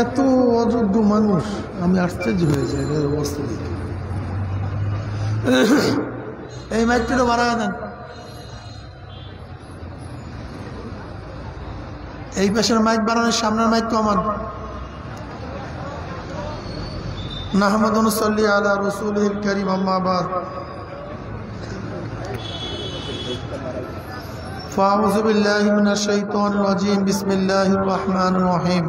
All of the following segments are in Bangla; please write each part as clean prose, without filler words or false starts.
এত অযোগ্য মানুষ, আমি আশ্চর্য হয়ে যাই এর অবস্থা দেখে। এই মাইকটা বাড়ায় দেন, এই পাশের মাইক বাড়ানোর, সামনের মাইক কমান। নাহমাদু ওয়া নুসাল্লি আলা রাসূলিল কারীম, আম্মা বাদ। ফাউযু বিল্লাহি মিনাশ শাইতানির রাজীম, বিসমিল্লাহির রহমানির রহিম।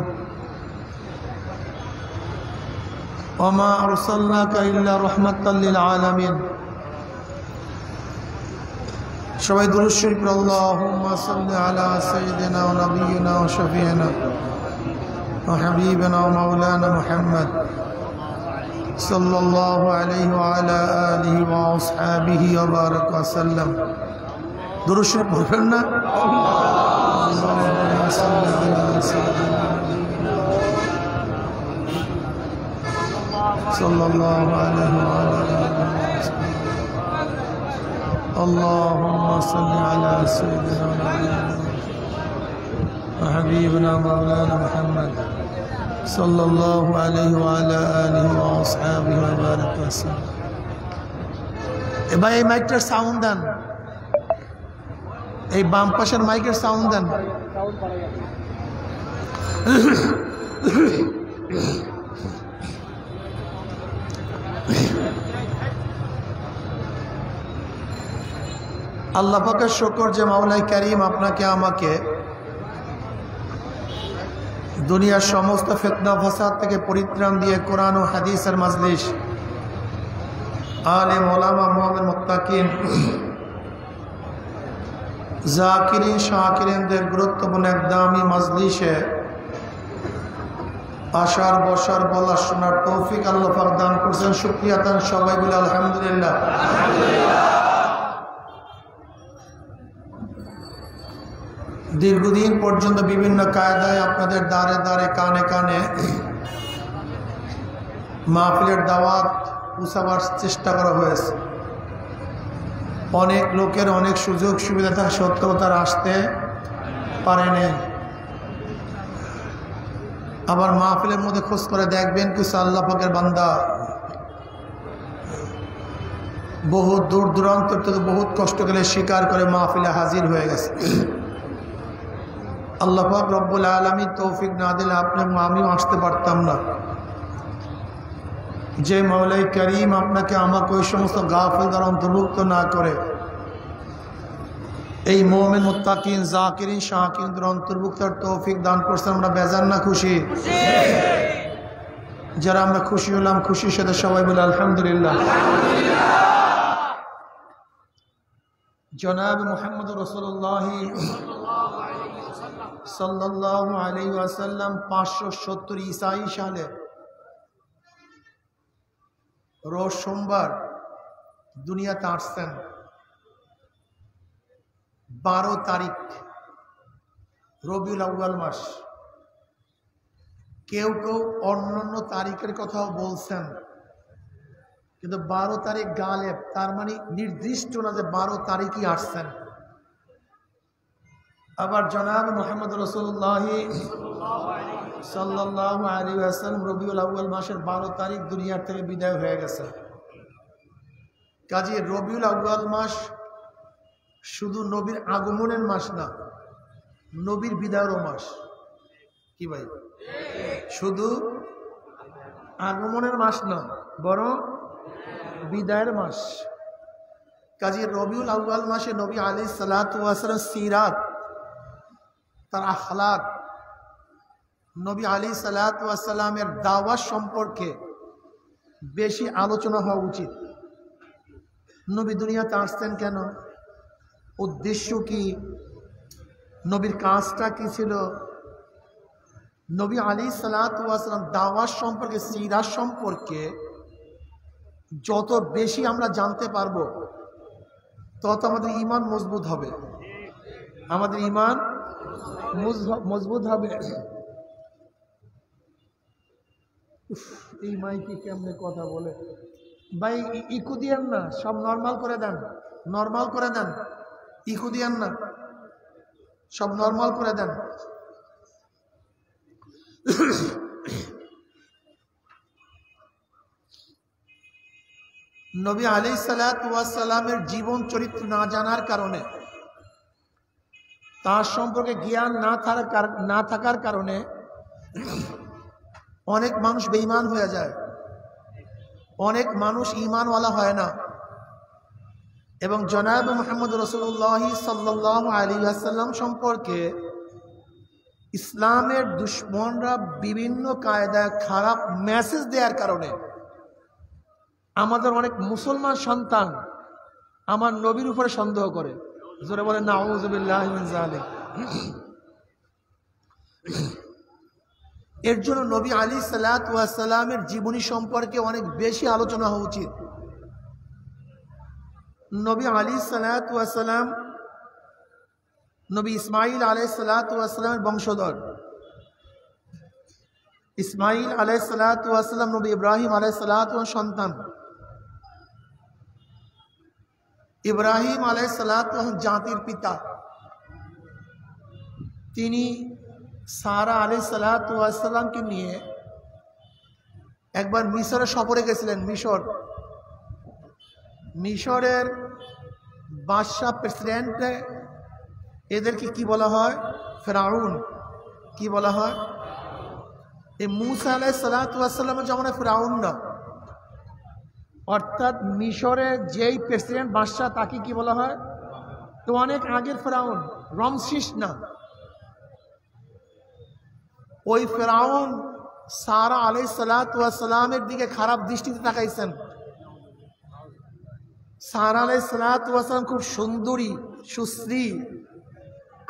ওয়া মা আরসালনাকা ইল্লা রাহমাতাল লিল আলামিন। সবাই দুরূদ শরীফ পড়ুন। আল্লাহুম্মা সাল্লি আলা সাইয়্যিদিনা ওয়া নাবিয়িনা ওয়া শাফিঈনা ওয়া হাবিবিনা ওয়া মাওলানা মুহাম্মদ সাল্লাল্লাহু আলাইহি ওয়া আলা আলিহি ওয়া আসহাবিহি ওয়া বারাকা ওয়া সাল্লাম। দুরূদ শরীফ পড়বেন না? আল্লাহুম্মা সাল্লি আলা সাইয়্যিদিনা সাল্লাল্লাহু আলাইহি ওয়া আলা আলিহি। اللهم صل على سيدنا وحبيبنا مولانا محمد صلى الله عليه وعلى آله وأصحابه وبارك وسلم। এবার এই মাইকটার সাউন্ড দেন, এই বাম পাশের মাইকের সাউন্ড দেন। আল্লাহ পাকের শুকর যে মাওলাই কারীম আপনাকে আমাকে দুনিয়ার সমস্ত ফিতনা ফাসাদ থেকে পরিত্রাণ দিয়ে কোরআন ও হাদিসের মাজলিস, আলেম ওলামা মুমিন মুত্তাকিন জাকিরিন শাকিরিনদের গুরুত্বপূর্ণ এক দামি মাজলিসে আসার বসার বলার শোনার তৌফিক আল্লাহ পাক দান করছেন। শুকরিয়া তান সবাই বলে আলহামদুলিল্লাহ। দীর্ঘদিন পর্যন্ত বিভিন্ন কায়দায় আপনাদের দ্বারে দ্বারে কানে কানে মাহফিলের দাওয়াত পৌঁছাবার চেষ্টা করা হয়েছে। অনেক লোকের অনেক সুযোগ সুবিধা থাকা সত্ত্বেও তারা আসতে পারেনি। আবার মাহফিলের মধ্যে খোঁজ করে দেখবেন কিছু আল্লাহ পাকের বান্দা বহুত দূর দূরান্ত থেকে বহুত কষ্ট করে স্বীকার করে মাহফিলে হাজির হয়ে গেছে। আল্লাহ পাক রব্বুল আলামিন তৌফিক না দিলে আপনি আমিও আসতে পারতাম না। যে মাওলাই কারীম আপনাকে আমাকে ওই সমস্ত গাফিল দ্বারা অন্তর্ভুক্ত না করে এই মুমিন মুত্তাকিন জাকিরিন শাকিরিনদের অন্তর্ভুক্ত তৌফিক দান করছেন, আমরা বেজার না খুশি? যারা আমরা খুশি হলাম, খুশির সাথে সবাই বলে আলহামদুলিল্লাহ। জনাব মুহাম্মদ রাসূলুল্লাহ সাল্লাল্লাহু আলাইহি ওয়াসাল্লাম 570 ঈসাই সালে রোজ সোমবার দুনিয়াতে আসছেন। 12 তারিখ রবিউল আউয়াল মাস। কেউ কেউ অন্যান্য তারিখের কথাও বলছেন, কিন্তু 12 তারিখ গালেব, তার মানে নির্দিষ্ট না যে 12 তারিখই আসছেন। আবার জনাব মুহাম্মদ রাসূলুল্লাহ সাল্লাল্লাহু আলাইহি ওয়াসাল্লাম রবিউল আউয়াল মাসের 12 তারিখ দুনিয়ার থেকে বিদায় হয়ে গেছে। কাজে রবিউল আউয়াল মাস শুধু নবীর আগমনের মাস না, নবীর বিদায়েরও মাস। কি ভাই? শুধু আগমনের মাস না, বরং বিদায়ের মাস। কাজে রবিউল আউয়াল মাসে নবী আলাইহিস সালাতু ওয়াস সালাম সিরাত, তার আখলাক, নবী আলাইহিস সালাতু ওয়াস সালামের দাওয়াত সম্পর্কে বেশি আলোচনা হওয়া উচিত। নবী দুনিয়াতে আসতেন কেন? উদ্দেশ্য কি? নবীর কাজটা কি ছিল? নবী আলাইহিস সালাতু ওয়াস সালাম দাওয়াত সম্পর্কে, সিরাত সম্পর্কে যত বেশি আমরা জানতে পারবো তত আমাদের ঈমান মজবুত হবে। আমাদের ঈমান মজবুত হবে। এই মাইকে কেমনে কথা বলে ভাই? ইকো দিয়েন না, সব নর্মাল করে দেন, নর্মাল করে দেন, ইকো দিয়েন না। সব নরমাল করে দেন। নবী আলাইহিস সালাতু ওয়াস সালামের জীবন চরিত্র না জানার কারণে, তার সম্পর্কে জ্ঞান না থাকার কারণে অনেক মানুষ বেঈমান হয়ে যায়, অনেক মানুষ ঈমানওয়ালা হয় না। এবং জনাব মুহাম্মদ রাসূলুল্লাহ সাল্লাল্লাহু আলাইহি ওয়াসাল্লাম সম্পর্কে ইসলামের দুশমনরা বিভিন্ন কায়দায় খারাপ মেসেজ দেওয়ার কারণে আমাদের অনেক মুসলমান সন্তান আমার নবীর উপরে সন্দেহ করে। জোরে বলে নাউযু বিল্লাহি মিন যালিক। এর জন্য নবী আলাইহিস সালাতু ওয়াস সালামের জীবনী সম্পর্কে অনেক বেশি আলোচনা হওয়া উচিত। নবী আলাইহিস সালাতু ওয়াস সালাম নবী ইসমাঈল আলাইহিস সালাতু ওয়াস সালামের বংশধর। ইসমাঈল আলাইহিস সালাতু ওয়াস সালাম নবী ইব্রাহিম আলাইহিস সালাতু ওয়াস সন্তান। ইব্রাহিম আলাইহিস সালাতু ওয়াস জাতির পিতা। তিনি সারা আলাইহিস সালাতু ওয়াস সালামকে নিয়ে একবার মিশরে সফরে গেছিলেন। মিশরের বাদশাহ প্রেসিডেন্ট, এদেরকে কি বলা হয়? ফেরাউন। কি বলা হয়? এই মূসা আলাইহিস সালাতু ওয়াস সালামের জামানায় ফেরাউন না, অর্থাৎ মিশরের যেই প্রেসিডেন্ট বাদশাহ তাকে কি বলা হয়? তো অনেক আগের ফেরাউন, রমসিস না। ওই ফেরাউন সারা আলাইহিস সালাতু ওয়াস সালামের দিকে খারাপ দৃষ্টিতে তাকাইছেন। সারা আলাইহিস সালাতু ওয়াস সালাম খুব সুন্দরী, সুশ্রী,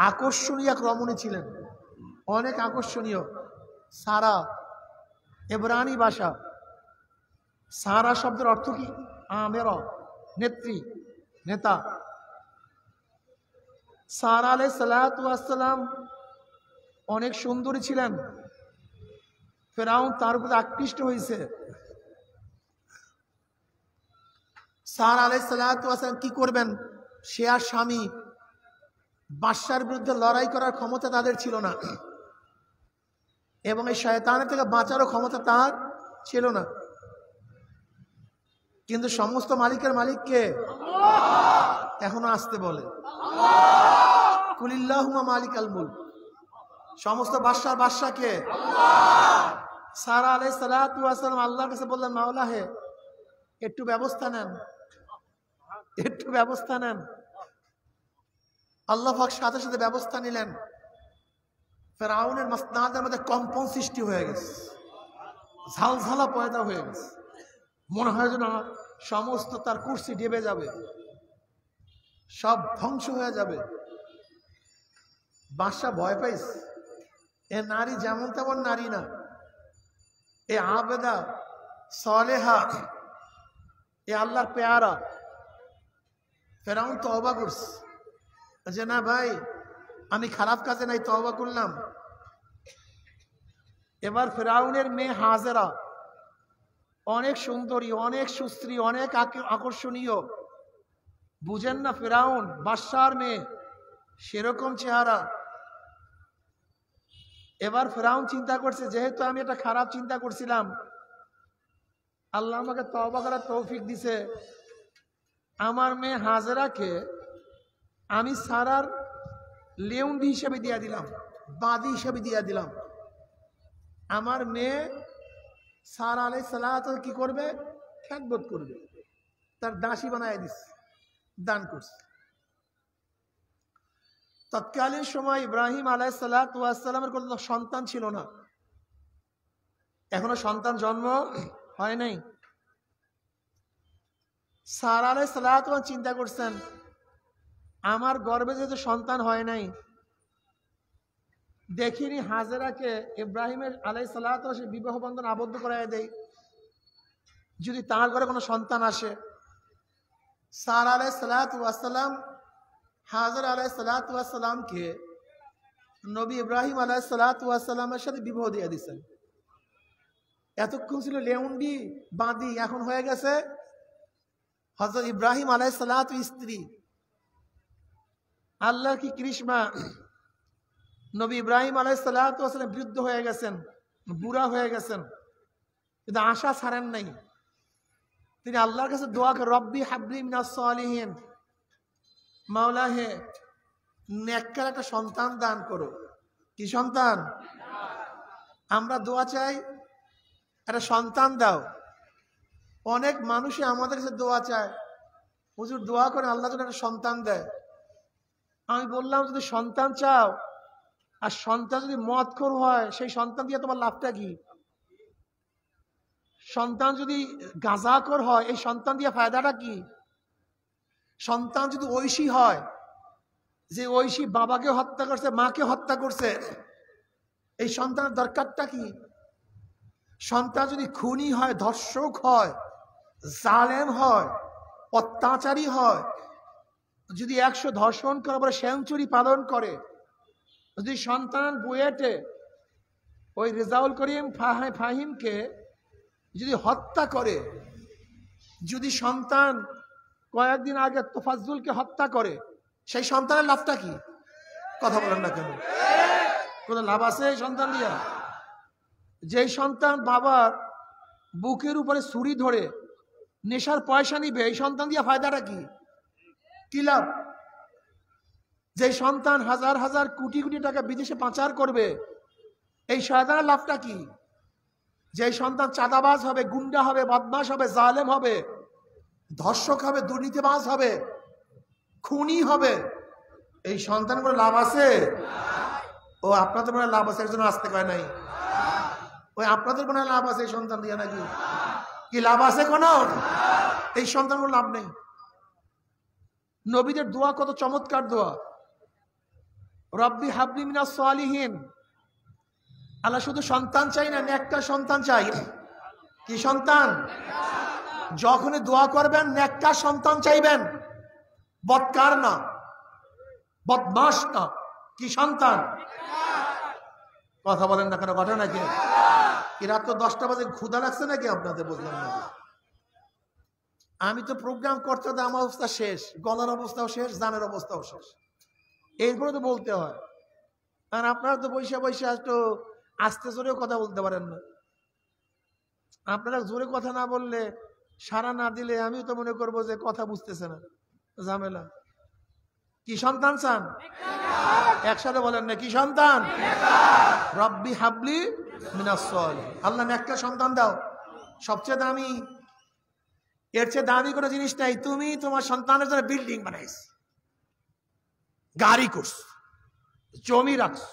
আকর্ষণীয় এক রমণী ছিলেন, অনেক আকর্ষণীয়। সারা এব্রানি ভাষা। সারা শব্দের অর্থ কি? আমের, নেত্রী, নেতা। সারা আলাইহিস সালাতু ওয়াস সালাম অনেক সুন্দরী ছিলেন। ফেরাউন তার উপর আকৃষ্ট হয়েছে। সারা আলাইহিস সালাতু ওয়াস সালাম কি করবেন? সে আর স্বামী, বাদশার বিরুদ্ধে লড়াই করার ক্ষমতা তাদের ছিল না, এবং এই শয়তানের থেকে বাঁচারও ক্ষমতা তার ছিল না। কিন্তু সমস্ত মালিকের মালিক কে? এখনো আসতে বলে কুলিল্লাহুম্মা মালিকাল মুলক। সমস্ত বাদশার বাদশা কে? সারা আলাইহিস সালাতু ওয়াস সালাম আল্লাহর কাছে বললেন, মাওলা হে, একটু ব্যবস্থা নেন, একটু ব্যবস্থা নেন। আল্লাহ পাক সাথে সাথে ব্যবস্থা নিলেন। ফেরাউনের মাসনাদের মধ্যে কম্পন সৃষ্টি হয়ে গেছে, ঝালঝালা পয়দা হয়ে গেছে। মনে হয় যেন সমস্ত তার কুরসি ডেবে যাবে, সব ধ্বংস হয়ে যাবে। বাদশা ভয় পাইছে। এ নারী যেমন তেমন নারী না, এ আবেদা সালেহা, এ আল্লাহর পেয়ারা। ফেরাউন তওবা করছে যে না ভাই, আমি খারাপ কাজে নাই, তওবা করলাম। এবার ফেরাউনের মেয়ে হাজেরা অনেক সুন্দরী, অনেক সুশ্রী, অনেক আকর্ষণীয়। বুঝেন না, ফেরাউন বাদশার মেয়ে, সেরকম চেহারা। এবার ফেরাউন চিন্তা করছে, যেহেতু আমি এটা খারাপ চিন্তা করছিলাম, আল্লাহ আমাকে তওবা করার তৌফিক দিছে, আমার মেয়ে হাজেরাকে আমি সারার লেউন্ডি হিসেবে দিয়ে দিলাম, বাদী হিসেবে দিয়ে দিলাম। আমার মেয়ে সারা আলাইহিস সালাতু কি করবে? খেদমত করবে, তার দাসী বানায় দিস, দান করছে। তৎকালীন সময় ইব্রাহিম আলাইহিস সালাতু ওয়াস সালামের কোনো সন্তান ছিল না, এখনো সন্তান জন্ম হয় নাই। সারা আলাইহিস সালাতু ওয়াস চিন্তা করছেন, আমার গর্ভে যেহেতু সন্তান হয় নাই, দেখিনি হাজেরাকে ইব্রাহিমের আলাইহিস সালাতু ওয়াস বিবাহ বন্ধন আবদ্ধ করায় দেয়, যদি তার ঘরে কোনো সন্তান আসে। সারা আলাইহিস সালাতু ওয়াস সালাম হাজেরা আলাইহিস সালাতু ওয়াস সালামকে নবী ইব্রাহিম আলাইহিস সালাতু ওয়াস সালামের সাথে বিবাহ দিয়ে দিয়েছেন। এতক্ষণ ছিল লেউন্ডি বাঁধি, এখন হয়ে গেছে হযরত ইব্রাহিম আলাইহিস সালাতু স্ত্রী। আল্লাহর কি কৃষ্মা! নবী ইব্রাহিম আলাইহিস সালাতু ওয়াস সালাম বৃদ্ধ হয়ে গেছেন, বুড়া হয়ে গেছেন, কিন্তু আশা ছাড়েন নাই। তিনি আল্লাহর কাছে দোয়া করেন, রব্বি হাবলি মিনাস সালিহিন, মাওলা হে নেককার একটা সন্তান দান করো। কি সন্তান? আমরা দোয়া চাই একটা সন্তান দাও। অনেক মানুষই আমাদের কাছে দোয়া চায়, হুজুর দোয়া করে আল্লাহ যেন একটা সন্তান দেয়। আমি বললাম, যদি সন্তান চাও আর সন্তান যদি মদখোর হয়, সেই সন্তান দিয়ে তোমার লাভটা কি? সন্তান যদি গাঁজাখোর হয়, এই সন্তান দিয়ে ফায়দাটা কি? সন্তান যদি ঐশী হয়, যে ঐশী বাবাকে হত্যা করছে, মাকে হত্যা করছে, এই সন্তানের দরকারটা কি? সন্তান যদি খুনি হয়, ধর্ষক হয়, জালেম হয়, অত্যাচারী হয়, যদি 100 ধর্ষণ করার পরে সেঞ্চুরি পালন করে, যদি সন্তান বুয়েটে ওই রেজাউল করিম ফাহিমকে যদি হত্যা করে, যদি সন্তান কয়েকদিন আগে তোফাজ্জুলকে হত্যা করে, সেই সন্তানের লাভটা কি? কথা বলেন না কেন? কোনো লাভ আছে এই সন্তান দিয়া? যেই সন্তান বাবার বুকের উপরে ছুরি ধরে নেশার পয়সা নিবে, এই সন্তান দিয়া ফায়দাটা কি? কি লাভ? যেই সন্তান হাজার হাজার কোটি কোটি টাকা বিদেশে পাচার করবে, এই সন্তানের লাভটা কি? যেই সন্তান চাঁদাবাজ হবে, গুন্ডা হবে, বদমাশ হবে, জালেম হবে, ধর্ষক হবে, দুর্নীতিবাজ হবে, খুনি হবে, এই সন্তান কোনো লাভ আছে? ও আপনাদের মনে লাভ আছে, একজন আসতে পারে নাই। ওই আপনাদের মনে লাভ আছে এই সন্তান দিয়ে নাকি? কি লাভ আছে কোন? এই সন্তান কোনো লাভ নেই। নবীদের দোয়া কত চমৎকার দোয়া, রব্বি হাবলি মিনাস সালিহিন। আল্লাহ শুধু সন্তান চাই না, নেককার সন্তান চাই। কি সন্তান? যখনই দোয়া করবেন নেককার সন্তান চাইবেন, বদকার না, বদমাশ না। কি সন্তান? কথা বলেন না কেন? ঘটনা নাকি? কি রাত তো 10টা বাজে, ক্ষুধা লাগছে নাকি আপনাদের? বুঝলাম না। আমি তো প্রোগ্রাম করতে হতে আমার অবস্থা শেষ, গলার অবস্থাও শেষ, জানের অবস্থাও শেষ, এরপরে তো বলতে হয়। আর আপনারা তো বৈশা বৈশা একটু আস্তে জোরেও কথা বলতে পারেন না। আপনারা জোরে কথা না বললে, সাড়া না দিলে আমিও তো মনে করবো যে কথা বুঝতেছে না, ঝামেলা। কি সন্তান চান? একসাথে বলেন না, কি সন্তান? রব্বি হাবলি মিনাস সালিহিন। আল্লাহ নেককার সন্তান দাও। সবচেয়ে দামি, এর চেয়ে দামি কোনো জিনিস নাই। তুমি তোমার সন্তানের জন্য বিল্ডিং বানাইছ, গাড়ি করছ, জমি রাখছ,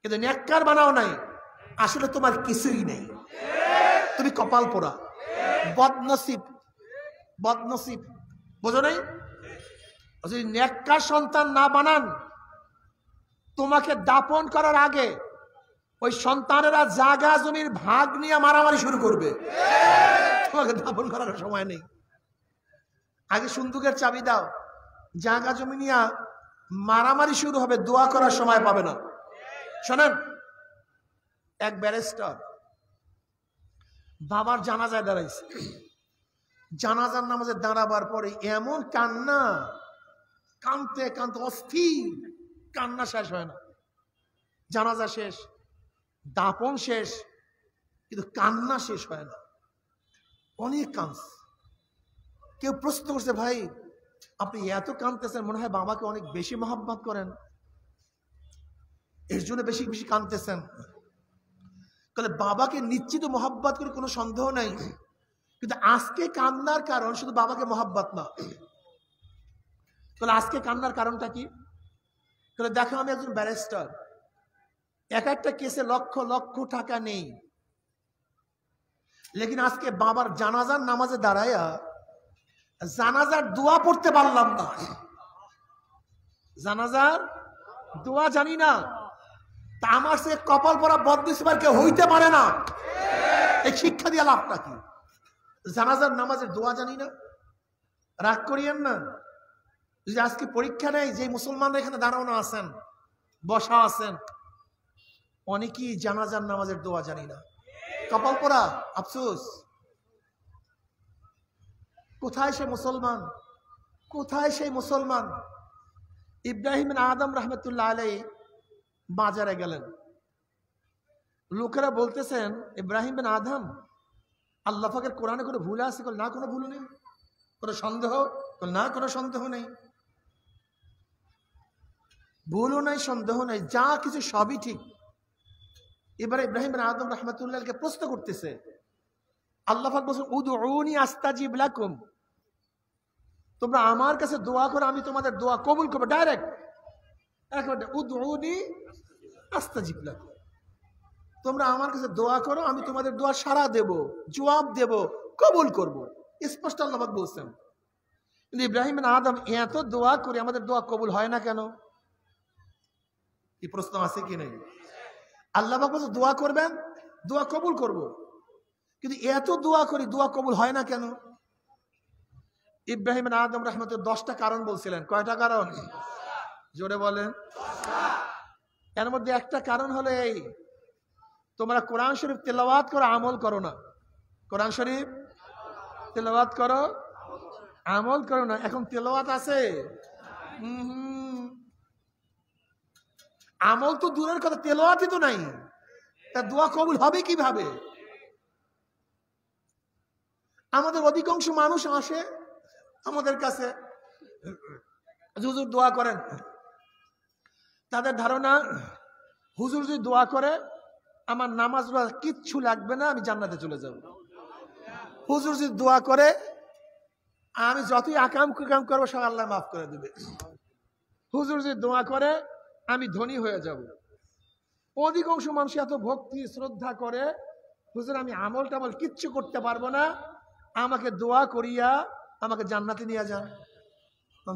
কিন্তু নেককার বানাও নাই, আসলে তোমার কিছুই নেই। তুমি কপাল পোড়া, বদনসিব, বদনসিব। বোঝো নাই? যদি নেককার সন্তান না বানান, তোমাকে দাপন করার আগে ওই সন্তানেরা জায়গা জমির ভাগ নিয়ে মারামারি শুরু করবে। তোমাকে দাপন করার সময় নেই। আগে সুন্দুকের চাবি দাও, জায়গা জমি নিয়ে মারামারি শুরু হবে, দোয়া করার সময় পাবে না। শোনেন, এক ব্যারিস্টার বাবার জানাজায় দাঁড়াইছে। জানাজার নামাজে দাঁড়াবার পরে এমন কান্না, কানতে কানতে অস্থির, কান্না শেষ হয় না। জানাজা শেষ, দাপন শেষ, কিন্তু কান্না শেষ হয় না। অনেক কাঁদছে। কেউ প্রশ্ন করছে, ভাই আপনি এত কাঁদতেছেন, মনে হয় বাবাকে অনেক বেশি মহব্বত করেন, এর জন্য বেশি বেশি কাঁদতেছেন। তাহলে বাবাকে নিশ্চিত মহব্বত করে কোনো সন্দেহ নাই, কিন্তু আজকে কান্নার কারণ শুধু বাবাকে মহব্বত না। তাহলে আজকে কান্নার কারণটা কি? তাহলে দেখো, আমি একজন ব্যারিস্টার, এক একটা কেসে লক্ষ লক্ষ টাকা নেই, লেকিন আজকে বাবার জানাজার নামাজে দাঁড়ায়া জানাজার দোয়া পড়তে পারলাম না। জানাজার দোয়া জানি না, তা আমার সে কপাল পরা বদনসিব কেউ হইতে পারে না। এই শিক্ষা দিয়ে লাভটা কি? জানাজার নামাজের দোয়া জানি না, রাগ করিয়েন না। যদি আজকে পরীক্ষা নেই, যে মুসলমানরা এখানে দাঁড়ানো আছেন, বসা আছেন, অনেকেই জানাজার নামাজের দোয়া জানি না। কপাল পরা, আফসোস। কোথায় সে মুসলমান? কোথায় সেই মুসলমান? ইব্রাহিম আদম রহমতুল্লাহ আলাইহি বাজারে গেলেন, লোকেরা বলতেছেন ইব্রাহিম বিন আদম আল্লাহ পাকের কোরআনে কোনো ভুল আছে? না, কোনো ভুল নেই। কোনো সন্দেহ? না, কোনো সন্দেহ নেই। ভুলও নাই, সন্দেহ নাই, যা কিছু সবই ঠিক। এবারে ইব্রাহিম বিন আদম রাহমাতুল্লাহকে প্রশ্ন করতেছে, আল্লাহ পাক বলছেন উদউনি আস্তাজিব লাকুম, তোমরা আমার কাছে দোয়া করো, আমি তোমাদের দোয়া কবুল করবো। ডাইরেক্ট একেবারে উদউনি আস্তাজিব লাকুম, তোমরা আমার কাছে দোয়া করো, আমি তোমাদের দোয়া সাড়া দেব, জবাব দেব, কবুল করব। স্পষ্ট আল্লাহ পাক বলছেন। কিন্তু ইব্রাহিম বিন আদম এত দোয়া করে আমাদের দোয়া কবুল হয় না কেন? এই প্রশ্ন আছে কি নেই? আল্লাহ পাক বলছে দোয়া করবেন, দোয়া কবুল করব, কিন্তু এত দোয়া করি দোয়া কবুল হয় না কেন? ইব্রাহিম বিন আদম রাহমাতুল্লাহ 10টা কারণ বলছিলেন। কয়টা কারণ? জোরে বলেন। এর মধ্যে একটা কারণ হলো এই, তোমরা কোরআন শরীফ তেলাওয়াত করো, আমল করো না। কোরআন শরীফ তেলাওয়াত করো, আমল করো না। এখন তেলাওয়াত আছে, আমল তো দূরের কথা, তেলাওয়াতই তো নাই, তা দোয়া কবুল হবে কিভাবে? আমাদের অধিকাংশ মানুষ আসে আমাদের কাছে, হুজুর দোয়া করেন। তাদের ধারণা হুজুর যদি দোয়া করে আমার নামাজ কিচ্ছু লাগবে না, আমি জান্নাতে চলে যাব। হুজুর যদি দোয়া করে আমি যতই আকাম কুকাম করবো সব আল্লাহ মাফ করে দেবে। হুজুর যদি দোয়া করে আমি ধনী হয়ে যাব। অধিকাংশ মানুষ এত ভক্তি শ্রদ্ধা করে, হুজুর আমি আমল টামল কিচ্ছু করতে পারবো না, আমাকে দোয়া করিয়া আমাকে জান্নাতে নিয়ে যান।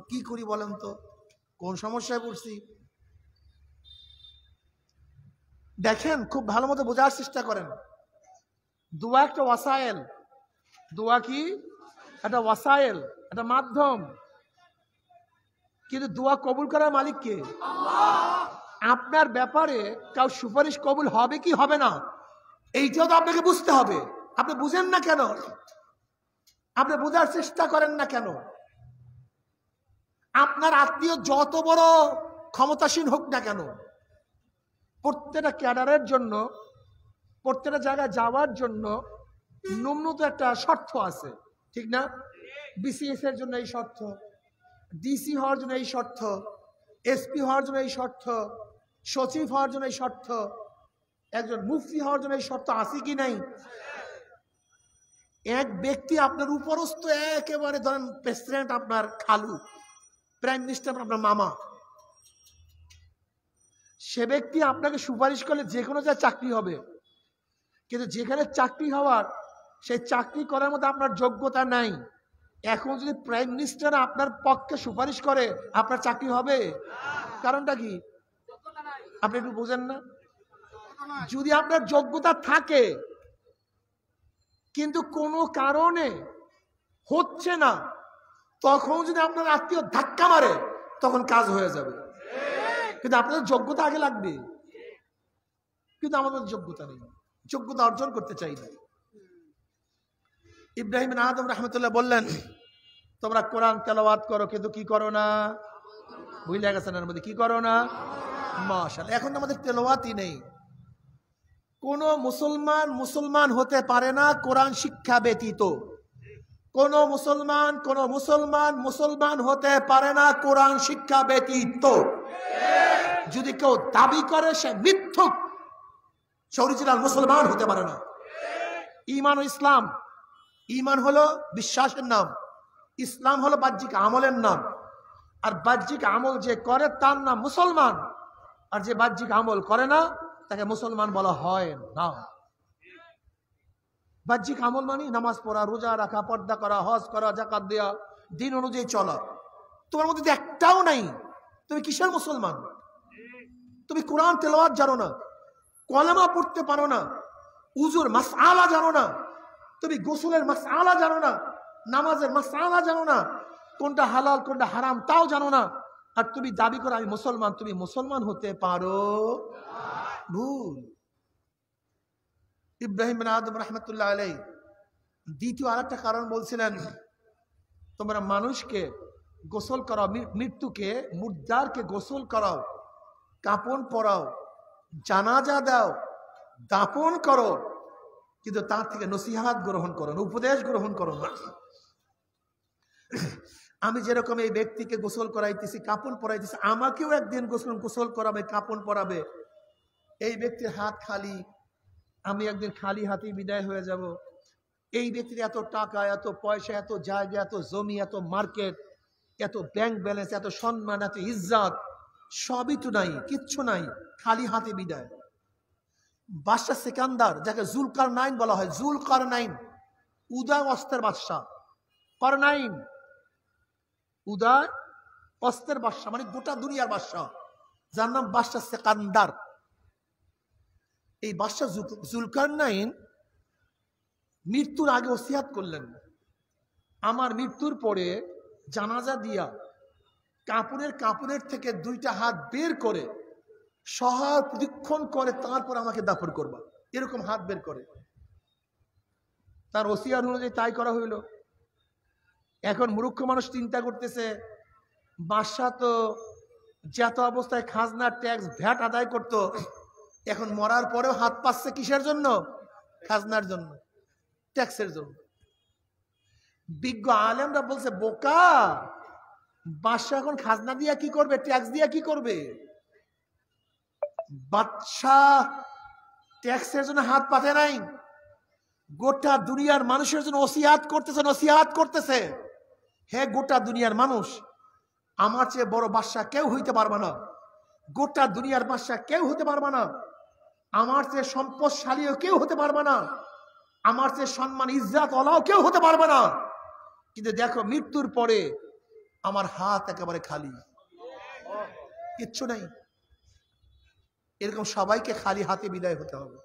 কি করি বলেন তো, কোন সমস্যায় পড়ছি? দেখেন, খুব ভালো মতো বোঝার চেষ্টা করেন। দোয়া একটা ওয়াসায়েল। দোয়া কি? একটা ওয়াসায়েল, একটা মাধ্যম। কিন্তু দোয়া কবুল করার মালিক কে? আপনার ব্যাপারে কাউ সুপারিশ কবুল হবে কি হবে না, এইটাও তো আপনাকে বুঝতে হবে। আপনি বুঝেন না কেন? আপনি বোঝার চেষ্টা করেন না কেন? আপনার আত্মীয় যত বড় ক্ষমতাসীন হোক না কেন, প্রত্যেকটা ক্যাডারের জন্য, প্রত্যেকটা জায়গায় যাওয়ার জন্য ন্যূনতম একটা শর্ত আছে, ঠিক না? বিসিএস এর জন্য এই শর্ত, ডিসি হওয়ার জন্য এই শর্ত, এসপি হওয়ার জন্য এই শর্ত, সচিব হওয়ার জন্য এই শর্ত, একজন মুফতি হওয়ার জন্য এই শর্ত আছে কি নাই? এক ব্যক্তি আপনার উপরস্থ, একেবারে ধরেন প্রেসিডেন্ট আপনার খালু, প্রাইম মিনিস্টার আপনার মামা, সে ব্যক্তি আপনাকে সুপারিশ করলে যে কোনো জায়গায় চাকরি হবে। কিন্তু যেখানে চাকরি হওয়ার, সেই চাকরি করার মতো আপনার যোগ্যতা নাই। এখন যদি প্রাইম মিনিস্টার আপনার পক্ষে সুপারিশ করে, আপনার চাকরি হবে? কারণটা কি? আপনি একটু বুঝেন না? যদি আপনার যোগ্যতা থাকে কিন্তু কোনো কারণে হচ্ছে না, তখন যদি আপনার আত্মীয় ধাক্কা মারে তখন কাজ হয়ে যাবে। কিন্তু আপনাদের যোগ্যতা আগে লাগবে। কিন্তু আমাদের যোগ্যতা নেই, যোগ্যতা অর্জন করতে চাই না। ইব্রাহিম বিন আদম রাহমাতুল্লাহ বললেন তোমরা কোরআন তেলাওয়াত করো, কিন্তু কি করো না? ভুলে গেছেন এর মধ্যে কি করো না? মাশাআল্লাহ, এখন আমাদের তেলাওয়াতই নেই। কোন মুসলমান হতে পারে না কোরআন শিক্ষা ব্যতীত। কোন মুসলমান হতে পারে না কোরআন শিক্ষা ব্যতীত। যদি কেউ দাবি করে সে মিথ্যুক, সে অরিজিনাল মুসলমান হতে পারে না। ঈমান ও ইসলাম, ঈমান হলো বিশ্বাসের নাম, ইসলাম হলো বাহ্যিক আমলের নাম। আর বাহ্যিক আমল যে করে তার নাম মুসলমান, আর যে বাহ্যিক আমল করে না তাকে মুসলমান বলা হয় না। বাহ্যিক আমল মানে নামাজ পড়া, রোজা রাখা, পর্দা করা, হজ করা, যাকাত দেওয়া, দিন অনুযায়ী চলা। তোমার মধ্যে একটাও নাই, তুমি কিসের মুসলমান? তুমি কোরআন তেলাওয়াত জানো না, কলেমা পড়তে পারো না, উজুর মাসআলা জানো না, তুমি গোসলের মাসআলা জানো না, নামাজের মাসআলা জানো না, কোনটা হালাল কোনটা হারাম তাও জানো না, আর তুমি দাবি করো আমি মুসলমান। তুমি মুসলমান হতে পারো? ভুল। ইব্রাহিম বিন আদম রাহমাতুল্লাহ আলাইহি দ্বিতীয় আরেকটা কারণ বলছিলেন, তোমরা মানুষকে গোসল করাও, মৃত্যুকে, মুর্দারকে গোসল করাও, কাপড় পরাও, জানাজা দাও, দাফন করো, কিন্তু তার থেকে নসিহাত গ্রহণ করো না, উপদেশ গ্রহণ করো না। আমি যেরকম এই ব্যক্তিকে গোসল করাইতেছি, কাপড় পরাইতেছি, আমাকেও একদিন গোসল করাবে, কাপড় পরাবে। এই ব্যক্তির হাত খালি, আমি একদিন খালি হাতেই বিদায় হয়ে যাব। এই ব্যক্তির এত টাকা, এত পয়সা, এত জায়গা, এত জমি, এত মার্কেট, এত ব্যাংক ব্যালেন্স, এত সম্মান, এত ইজ্জত, সবই তো নাই, কিচ্ছু নাই, খালি হাতে বিদায়। বাদশা সিকান্দার, যাকে জুলকারনাইন বলা হয়, জুলকারনাইন, উদয় অস্ত্রের বাদশা, করনাইন, উদয় অস্ত্রের বাদশা, মানে গোটা দুনিয়ার বাদশা, যার নাম বাদশা সিকান্দার। এই বাদশা জুলকারনাইন মৃত্যুর আগে ওসিয়াত করলেন, আমার মৃত্যুর পরে জানাজা দিয়া কাপড়ের থেকে দুইটা হাত বের করে সহায় প্রদক্ষিণ করে তারপর আমাকে দাফন করবা, এরকম হাত বের করে। তার ওসিয়াত অনুযায়ী তাই করা হইল। এখন মূর্খ মানুষ চিন্তা করতেছে, বাদশা তো যত অবস্থায় খাজনা, ট্যাক্স, ভ্যাট আদায় করত, এখন মরার পরেও হাত পাচ্ছে কিসের জন্য? খাজনার জন্য, ট্যাক্সের জন্য। বিজ্ঞ আলেমরা বলছে, বোকা, বাদশা এখন খাজনা দিয়া কি করবে, ট্যাক্স দিয়া কি করবে? বাদশা ট্যাক্সের জন্য হাত পাতে নাই, গোটা দুনিয়ার মানুষের জন্য নসিহাত করতেছে। হে গোটা দুনিয়ার মানুষ, আমার চেয়ে বড় বাদশা কেউ হইতে পারবে না, গোটা দুনিয়ার বাদশা কেউ হতে পারবে না, আমার চেয়ে সম্পদশালীও কেউ হতে পারবে না, আমার চেয়ে সম্মান ইজ্জত ওয়ালাও কেউ হতে পারবে না। কিন্তু দেখো, মৃত্যুর পরে আমার হাত একেবারে খালি, কিচ্ছু নাই। এরকম সবাইকে খালি হাতে বিদায় হতে হবে।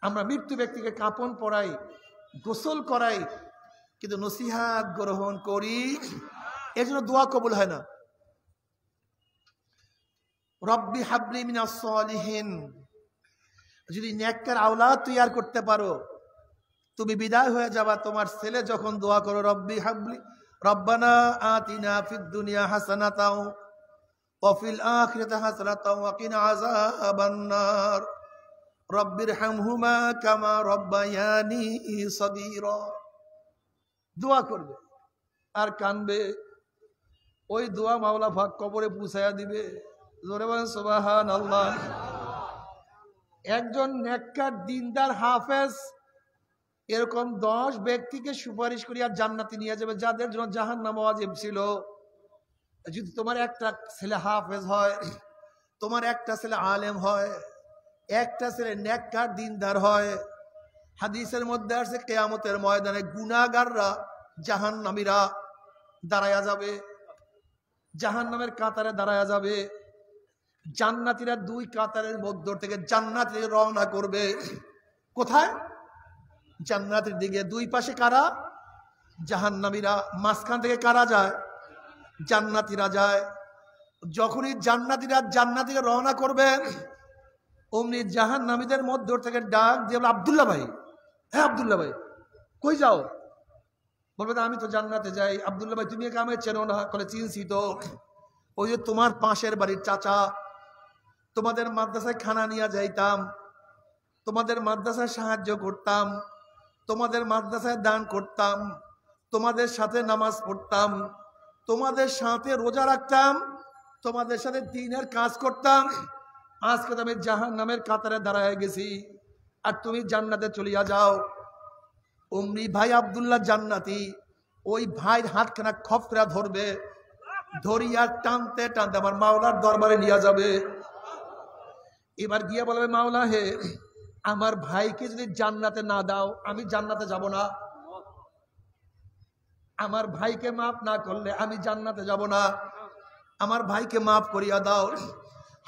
আমরা মৃত্যু ব্যক্তিকে কাপন পরাই, গোসল করাই, কিন্তু নসিহাত গ্রহণ করি, এর জন্য দোয়া কবুল হয় না। রব্বি হাবলি মিনাস সালিহিন, যদি নেককার আওলাদ তৈয়ার করতে পারো, তুমি বিদায় হয়ে যাবা। তোমার ছেলে যখন দোয়া করো, রব্বি হাবলি রব্বানা আতিনা ফিদ দুনিয়া হাসানাতাও ওয়া ফিল আখিরাতি হাসানাতাও ওয়া কিনা আযাবান নার রব্বিরহামহুমা কামা রব্বায়ানি সগীরা, দোয়া করবে আর কানবে। ওই দোয়া মাওলা পাক কবরে পৌঁছায়া দিবে। জোরে বলেন সুবহানাল্লাহ। একজন নেককার দিনদার হাফেজ এরকম 10 ব্যক্তিকে সুপারিশ করিয়া জান্নাতে নিয়ে যাবে, যাদের জন্য জাহান্নাম ওয়াজিব ছিল। যদি তোমার একটা ছেলে হাফেজ হয়, তোমার একটা ছেলে আলেম হয়, একটা ছেলে নেককার দিনদার হয়, হাদিসের মধ্যে আছে কিয়ামতের ময়দানে গুনাহগাররা, জাহান্নামীরা দাঁড়ায়া যাবে, জাহান্নামের কাতারে দাঁড়ায়া যাবে। জান্নাতীরা দুই কাতারের মধ্য থেকে জান্নাতে রওনা করবে। কোথায়? জান্নাতের দিকে। দুই পাশে কারা? জাহান্নামীরা। মাঝখান থেকে কারা যায়? জান্নাতীরা যায়। যখনই জান্নাতীরা রওনা করবে, অমনি জাহান্নামীদের মধ্য থেকে ডাক দিয়ে, আব্দুল্লাহ ভাই, হ্যাঁ আব্দুল্লাহ ভাই, কই যাও? বলবে, আমি তো জান্নাতে যাই। আব্দুল্লাহ ভাই, তুমি একে আমি চেনো না? বলে, চিনছি তো, ওই যে তোমার পাশের বাড়ির চাচা, তোমাদের মাদ্রাসায় খানা নিয়ে যাইতাম, তোমাদের মাদ্রাসায় সাহায্য করতাম, তোমাদের মাদ্রাসায় দান করতাম, তোমাদের সাথে নামাজ পড়তাম, তোমাদের সাথে রোজা রাখতাম, তোমাদের সাথে দ্বীনের কাজ করতাম। আজকে তো আমি জাহান্নামের কাতারে দাঁড়ায় গেছি, আর তুমি জান্নাতে চলিয়া যাও। অমনি ভাই আব্দুল্লাহ জান্নাতি, ওই ভাইয়ের হাতখানা খপ করে ধরবে, ধরিয়া টানতে টানতে আমার মাওলার দরবারে নিয়ে যাবে। এবার গিয়ে বলবে, মাওলা হে, আমার ভাইকে যদি জান্নাতে না দাও, আমি জান্নাতে যাব না। আমার ভাইকে মাফ না করলে আমি জান্নাতে যাব না। আমার ভাইকে মাফ করিয়া দাও।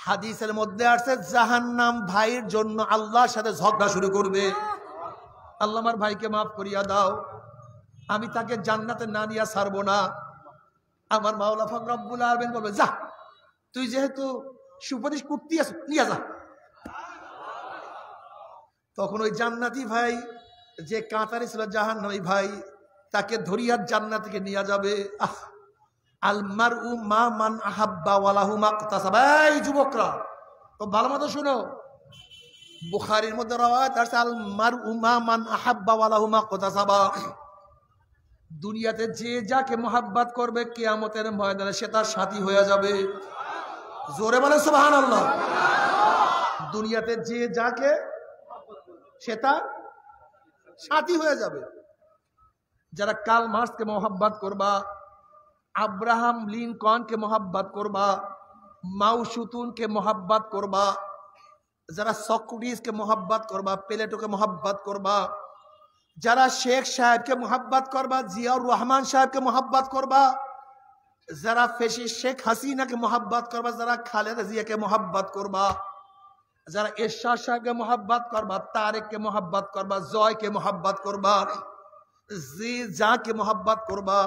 হাদিসের মধ্যে আছে, জাহান্নাম ভাইয়ের জন্য আল্লাহর সাথে ঝগড়া শুরু করবে। আল্লাহ, আমার ভাইকে মাফ করিয়া দাও, আমি তাকে জান্নাতে না নিয়ে ছাড়বো না। আমার মাওলা পাক রব্বুল আলামিন বলবে, যা, তুই যেহেতু সুপারিশ করতে আছিস, নিয়ে যা। তখন ওই জান্নাতি ভাই, যে কাতারে ছিল জাহান্নামী ভাই, তাকে ধরিয়া জান্নাত থেকে নিয়ে যাবে। আল মারউ মা মান আহাব্বা ওয়া লাহু মাকতাসাবা। এই যুবকরা, খুব ভালো মতো শুনো, বুখারীর মধ্যে রাওয়ায়াত আছে আল মারউ মা মান আহাব্বা ওয়া লাহু মা কতাসাবা। দুনিয়াতে যে যাকে মোহাব্বত করবে কিয়ামতের ময়দানে সে তার সাথী হয়ে যাবে। জোরে বলে সুবহানাল্লাহ। দুনিয়াতে যে যাকে সে তার সাথী হয়ে যাবে। যারা কার্ল মার্কসকে মোহাব্বত করবা, আব্রাহাম লিঙ্কনকে মোহাব্বত করবা, মাও সুতুনকে মোহাব্বত করবা, যারা সক্রেটিসকে মোহাব্বত করবা, প্লেটোকে মোহাব্বত করবা, যারা শেখ সাহেবকে মোহাব্বত করবা, জিয়াউর রহমান সাহেবকে মোহাব্বত করবা, যারা ফেসিস্ট শেখ হাসিনাকে মোহাব্বত করবা, যারা খালেদা জিয়াকে মোহাব্বত করবা, যারা এরশাদ সাহেবকে মোহাব্বত করবা, তারেককে মোহাব্বত করবা, জয়কে মোহাব্বত করবা, যে যাকে মোহাব্বত করবা,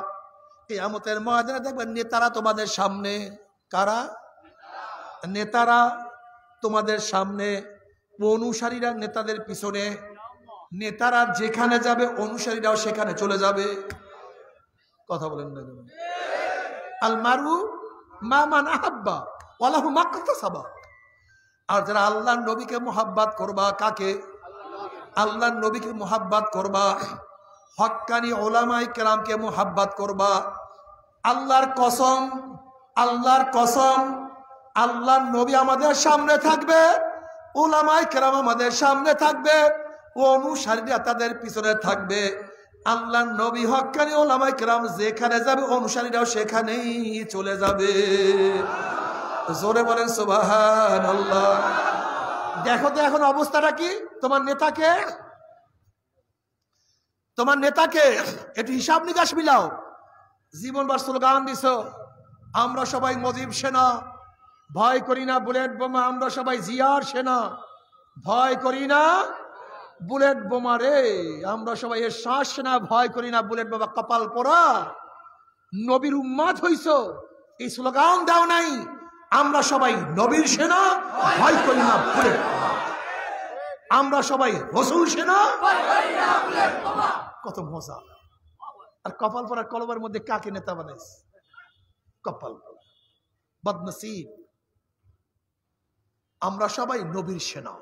কিয়ামতের ময়দানে দেখবেন নেতারা তোমাদের সামনে। কারা? নেতারা তোমাদের সামনে, অনুসারীরা নেতাদের পিছনে। নেতারা যেখানে যাবে অনুসারীরাও সেখানে চলে যাবে। কথা বলেন না? আল মারু মা মান আহাব্বা ওয়া লাহু মা কতাসাবা। আর যারা আল্লাহর নবীকে মোহাব্বত করবা, কাকে? আল্লাহর নবীকে মোহাব্বত করবা, হক্কানি উলামায়ে কেরামকে মোহাব্বত করবা। আল্লাহর কসম, আল্লাহর কসম, আল্লাহর নবী আমাদের সামনে থাকবে, উলামায়ে কেরাম আমাদের সামনে থাকবে, অনুসারীরা তাদের পিছনে থাকবে। আল্লাহর নবী হক্কানি উলামায়ে কেরাম যেখানে যাবে অনুসারীরাও সেখানেই চলে যাবে। জোরে বলেন সুবহানাল্লাহ। দেখো তো এখন অবস্থাটা কি? তোমার নেতাকে, তোমার নেতাকে একটু হিসাব নিকাশ মিলাও। জীবনভর স্লোগান দিছো, আমরা সবাই মুজিব সেনা, ভয় করি না বুলেট বোমা, আমরা সবাই জিয়ার সেনা, ভয় করি না বুলেট বোমা রে, আমরা সবাই এর শ্বাস সেনা, ভয় করি না বুলেট বোমা। কপাল পোড়া, নবীর উম্মত হইছো, এই স্লোগান দাও নাই, আমরা সবাই নবীর সেনা, ভয় করি না বুলেট বোমা, আমরা সবাই রাসূল সেনা, ভয় করি না বুলেট বোমা। কত মজা। আর কপাল পোড়া কলবের মধ্যে কাকে নেতা বানাইছে? কপাল পোড়া, বদনসিব। আমরা সবাই নবীর সেনা,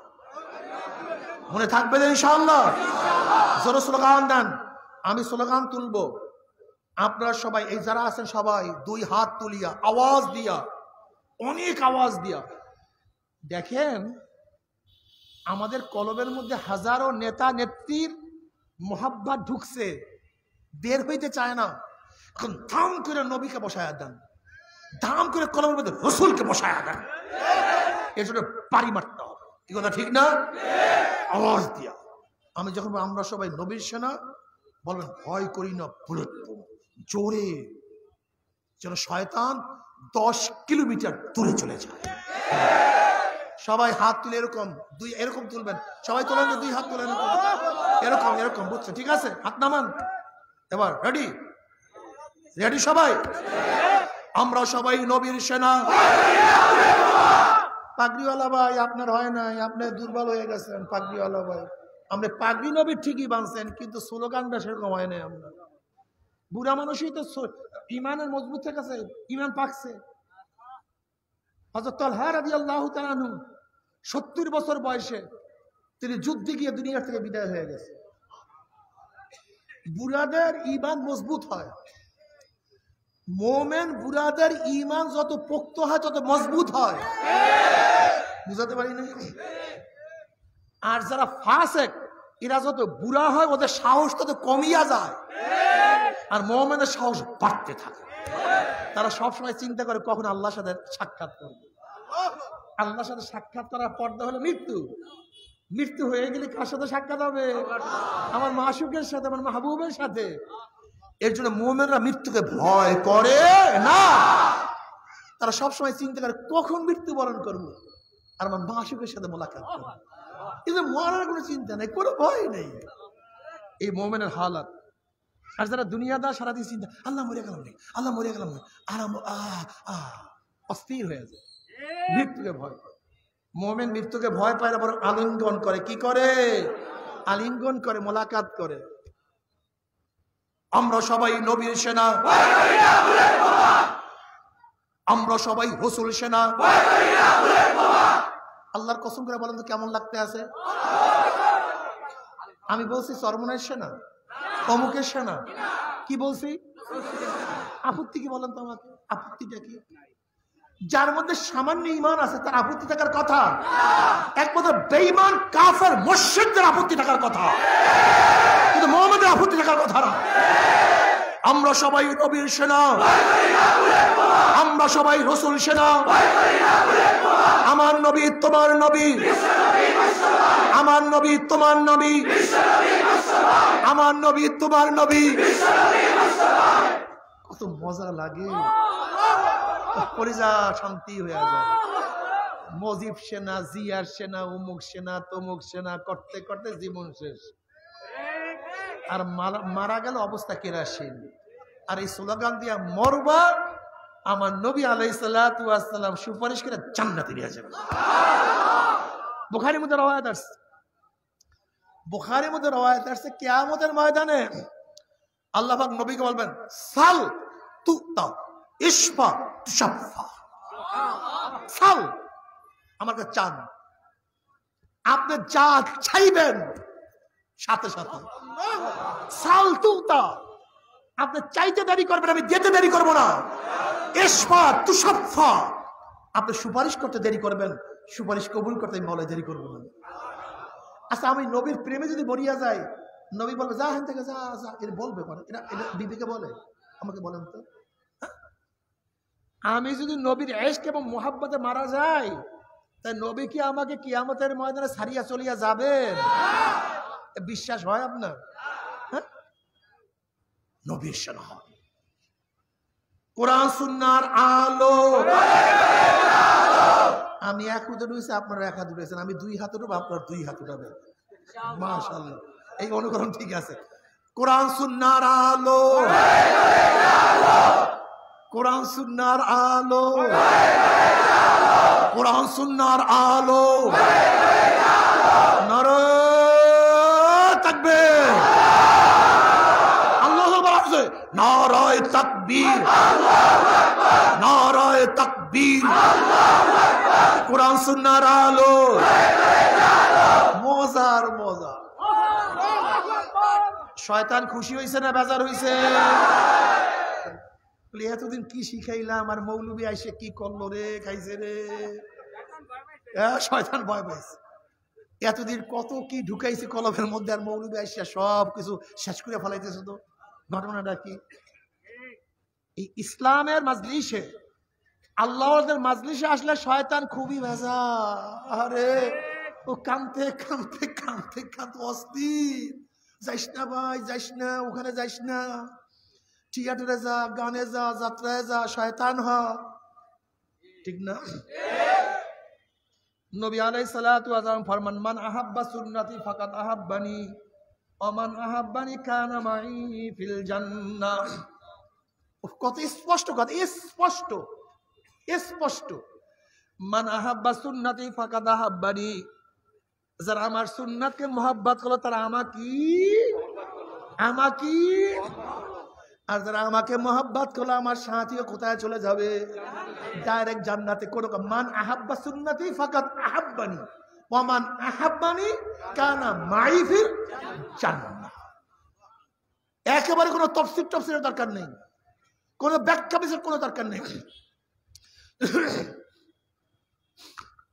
মনে থাকবে ইনশাআল্লাহ। জোরে স্লোগান দেন, আমি স্লোগান তুলবো, আপনারা সবাই এই যারা আছেন সবাই দুই হাত তুলিয়া আওয়াজ দিয়া, অনেক আওয়াজ দিয়া। দেখেন আমাদের কলবের মধ্যে হাজারো নেতা নেত্রীর মোহাব্বত ঢুকছে, বের হইতে চায় না। এখন ধাম করে নবীকে বসায়া দেন, ধাম করে কলমের মধ্যে রসুলকে বসায়া দেন। এর জন্য পারি মারতে হবে, কি কথা ঠিক না? আওয়াজ দিয়া। আমি যখন আমরা সবাই নবীর সেনা, বলবেন ভয় করি না বুলেট বোমা, জোরে, যেন শয়তান 10 কিলোমিটার দূরে চলে যায়। সবাই হাত তুলে এরকম, দুই এরকম তুলবেন, সবাই তোলেন, দুই হাত তুলেন এরকম এরকম, বুঝছে? ঠিক আছে, হাত নামান। এবার রেডি, রেডি সবাই? আমরা সবাই নবীর সেনা। পাগড়িওয়ালা ভাই আপনার হয় নাই, আপনি দুর্বল হয়ে গেছেন। পাগড়িওয়ালা ভাই, আপনি পাগড়ি নবীর ঠিকই বানছেন, কিন্তু স্লোগানটা সেরকম হয় নাই। আমরা বুড়া মানুষই তো ইমানের মজবুত থেকে গেছে, ইমান পাকছে। হযরত তালহা রাদিয়াল্লাহু তাআলা আনহু 70 বছর বয়সে তিনি যুদ্ধে গিয়ে দুনিয়া থেকে বিদায় হয়ে গেছে। বুড়াদের ঈমান মজবুত হয়, মোমেন বুড়াদের ঈমান যত পোক্ত হয় তত মজবুত হয়। বুঝাতে পারি না? আর যারা ফাসেক এরা যত বুড়া হয় ওদের সাহস তত কমিয়া যায়, আর মোমেনের সাহস বাড়তে থাকে। তারা সবসময় চিন্তা করে কখন আল্লাহর সাথে সাক্ষাৎ করবে। আল্লাহর সাথে সাক্ষাৎ করার পর্দা হলো মৃত্যু। মৃত্যু হয়ে গেলে কার সাথে সাক্ষাৎ হবে? আমার মাশুকের সাথে, আমার মাহবুবের সাথে। এর জন্য মুমিনরা মৃত্যুকে ভয় করে না। তারা সবসময় চিন্তা করে কখন মৃত্যুবরণ করবো আর আমার মাশুকের সাথে মোলাকাত করবো। কিন্তু মরার কোনো চিন্তা নেই, কোনো ভয় নেই। এই মুমিনের হালাত। আর যারা দুনিয়াদার সারাদিন চিন্তা, আল্লাহ মরে গেলাম নেই, আল্লাহ মরে গেলাম নেই, আরাম অস্থির হয়ে যায়, মৃত্যুকে ভয় করে। মুমিন মৃত্যুকে ভয় পায় না, বরং আলিঙ্গন করে। কি করে? আলিঙ্গন করে, মোলাকাত করে। আমরা সবাই নবীর সেনা, আমরা সবাই রাসূল সেনা, আল্লাহর কসম করে বলেন তো কেমন লাগতে আছে? আমি বলছি চরমনের সেনা, অমুকের সেনা, কি বলছি? আপত্তি কি বলেন তো আমাকে? আপত্তিটা কি? যার মধ্যে সামান্য ঈমান আছে তার আপত্তি থাকার কথা। একমাত্র বেঈমান কাফের মুশরিকদের আপত্তি থাকার কথা, কিন্তু মুহাম্মদের আপত্তি থাকার কথা না। আমরা সবাই নবীর সেনা, আমরা সবাই রাসূল সেনা। আমার নবী তোমার নবী, আমার নবী তোমার নবী, আমার নবী তোমার নবী। কত মজা লাগে, পরিজা শান্তি হয়ে যায়। মজিব সেনা, জিয়ার সেনা, অমুক সেনা, তমুক সেনা করতে করতে জীবন শেষ। আর মারা গেল অবস্থা কেরাসিন। আর এই স্লোগান দিয়া মরবা, আমার নবী আলাইহিস সালাতু ওয়াস সালাম সুপারিশ করে জান্নাতে নিয়ে যাবে। বুখারীর মধ্যে রওয়ায়াত আছে, বুখারীর মধ্যে রওয়ায়াত আছে কিয়ামতের ময়দানে আল্লাহ পাক নবীকে বলবেন, সাল তুতা ইশফা তুশাফা। সাল, আমার কাছে চান, আপনি যা চাইবেন সাথে সাথে। সাল তুতা, আপনি চাইতে দেরি করবেন, আমি দিতে দেরি করব না। ইশফা তুশাফা, আপনি সুপারিশ করতে দেরি করবেন, সুপারিশ কবুল করতে আমি মওলা দেরি করব না। আচ্ছা, আমি নবীর প্রেমে যদি মরিয়া যাই, নবী বলবে যা হেন থেকে যা যা, এটা বলবে মানে, এটা বিবিকে বলে? আমাকে বলেন তো। আমি যদি নবীর ইশক এবং মুহাব্বতে মারা যাই, তাই নবী কি আমাকে কিয়ামতের ময়দানে ছাড়িয়া চলিয়া যাবেন? বিশ্বাস হয় আপনার? নবীর সেনা, কোরআন সুন্নাহর আলো। আমি এক হাতে রয়েছে, আপনারা এক হাতে রয়েছেন, আমি দুই হাতে উঠবো, আপনার দুই হাতে উঠাবেন। মাশাআল্লাহ, এই অনুকরণ ঠিক আছে। কোরআন সুন্নাহর আলো, কোরআন সুন্নাহর আলো, কোরআন সুন্নাহর আলো। নারে তাকবীর, আল্লাহু আকবার, নারায়ে তাকবীর, নারায়ে তাকবীর। কোরআন সুন্নাহর আলো, মজার মজা। শয়তান খুশি হয়েছে না বেজার হয়েছে? এতদিন কি শিখাইলাম, আর মৌলবী আইসে কি করলো রে, খাইছে রে। শয়তান ভয় পাইছে, এতদিন কত কি ঢুকাইছে কলমের মধ্যে, আর মৌলবী আইসা সব কিছু শেষ করে ফেলাইতেছে। তো ঘটনাটা কি? এই ইসলামের মাজলিসে, আল্লাহর মাজলিসে আসলে শয়তান খুবই ভেজা। আরে ও কানতে কানতে কানতে কানতে অস্থির। যাইস না ভাই, যাইস না, ওখানে যাইস না, থিয়েটারে যা, গানে যা, যাত্রায় যা, শয়তান হ। ঠিক না? নবী আলাইহিস সালাতু ওয়াস সালাম ফরমান, মান আহাব্বা সুন্নতি ফাকাদ আহাব্বানি ওয়া মান আহাব্বানি কানা মাই ফিল জান্নাহ। কত স্পষ্ট কথা, স্পষ্ট স্পষ্ট। মান আহাব্বা সুন্নতি ফাকাদ আহাব্বানি, যারা আমার সুন্নাতকে মহব্বত করলো তারা আমাকে, আর যারা আমাকে মহব্বত করলো আমার সাথীও কোথায় চলে যাবে? ডাইরেক্ট জান্নাতে। কোন মান আহাব্বা সুন্নতি ফাকাদ আহাব্বানি ওয়া মান আহাব্বানি কানা মাই ফিল জান্নাহ। একেবারে কোনো তফসিরের দরকার নেই, কোনো ব্যাখ্যা বিশ্লেষণের কোনো দরকার নেই।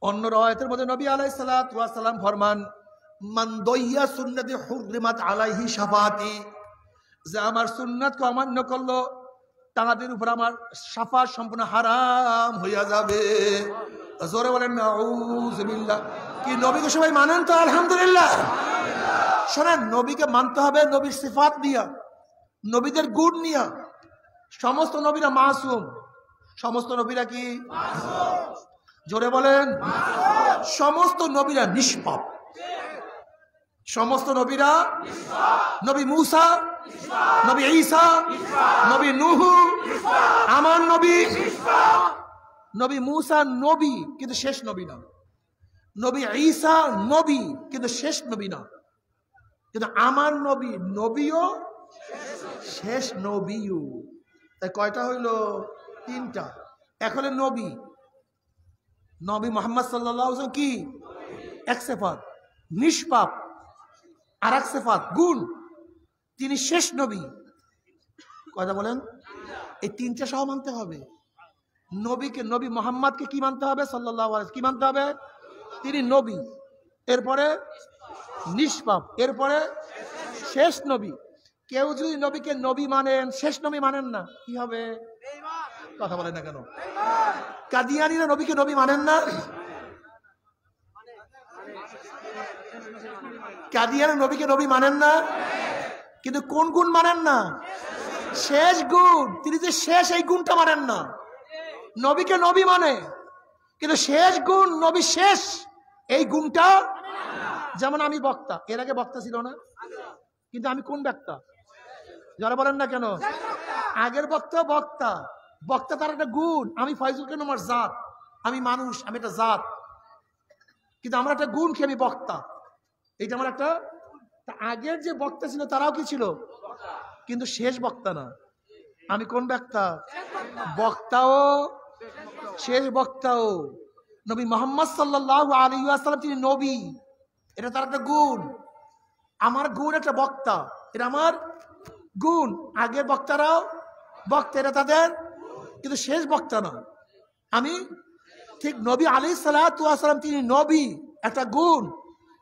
অন্য রাওয়ায়াতের মধ্যে নবী আলাইহিস সালাতু ওয়াস সালাম ফরমান, মান দাইয়া সুন্নতি হুররিমাত আলাইহি শাফাআতি, যে আমার সুন্নাতকে অমান্য করলো তাদের উপর আমার শাফাত সম্পূর্ণ হারাম হইয়া যাবে। জোরে বলেন নাউযুবিল্লাহ। কি নবীকে সবাই মানেন তো? আলহামদুলিল্লাহ। শোনেন, নবীকে মানতে হবে নবীর সিফাত নিয়া, নবীদের গুণ নিয়া। সমস্ত নবীরা মাসুম। সমস্ত নবীরা কি মাসুম? জোরে বলেন। সমস্ত নবীরা নিষ্পাপ। সমস্ত নবীরা নবী মুসা, নবী ঈসা, নবী নূহ, আমার নবী। নবী মুসা নবী কিন্তু শেষ নবী না, নবী ঈসা নবী কিন্তু শেষ নবী না, কিন্তু আমার নবী নবীও শেষ নবীও। তাই কয়টা হইল? তিনটা। এখন নবী, নবী মুহাম্মদ সাল্লাল্লাহু আলাইহি ওয়াসাল্লাম কি এক সিফাত নিষ্পাপ, আর এক সিফাত গুণ, তিনি শেষ নবী। কথা বলেন, এই তিনটা সহ মানতে হবে। নবীকে, নবী মুহাম্মদকে কি মানতে হবে? সাল্লাল্লাহু আলাইহি, কি মানতে হবে? তিনি নবী, এরপরে নিষ্পাপ, এরপরে শেষ নবী। কেউ যদি নবীকে নবী মানেন, শেষ নবী মানেন না, কি হবে? কথা বলেন না কেন? কাদিয়ানীরা নবীকে নবী মানেন না? কাদিয়ানী নবীকে নবী মানেন না, কিন্তু কোন গুণ মানেন না? শেষ গুণ। তিনি যে শেষ, এই গুণটা মানেন না। নবীকে নবী মানে, কিন্তু শেষ গুণ, নবী শেষ, এই গুণটা। যেমন আমি বক্তা, এর আগে বক্তা ছিল না, কিন্তু আমি কোন বক্তা? যারা বলেন না কেন? আগের বক্তা বক্তা, বক্তা তার একটা গুণ। আমি ফয়জুল কেন আমার জাত, আমি মানুষ, আমি একটা জাত, কিন্তু আমার একটা গুণ কি? আমি বক্তা, এইটা আমার একটা। আগের যে বক্তা ছিল তারাও কি ছিল? কিন্তু শেষ বক্তা না। আমি কোন বক্তা? বক্তাও শেষ বক্তাও। নবী মুহাম্মদ সাল্লাল্লাহু আলাইহি ওয়াসাল্লাম তিনি নবী, এটা তার একটা গুণ। আমার গুণ একটা বক্তা, এটা আমার গুণ। আগের বক্তারাও বক্তা, এটা তাদের, কিন্তু শেষ বক্তা না আমি। ঠিক নবী আলাইহিস সালাতু ওয়াস সালাম তিনি নবী, একটা গুণ,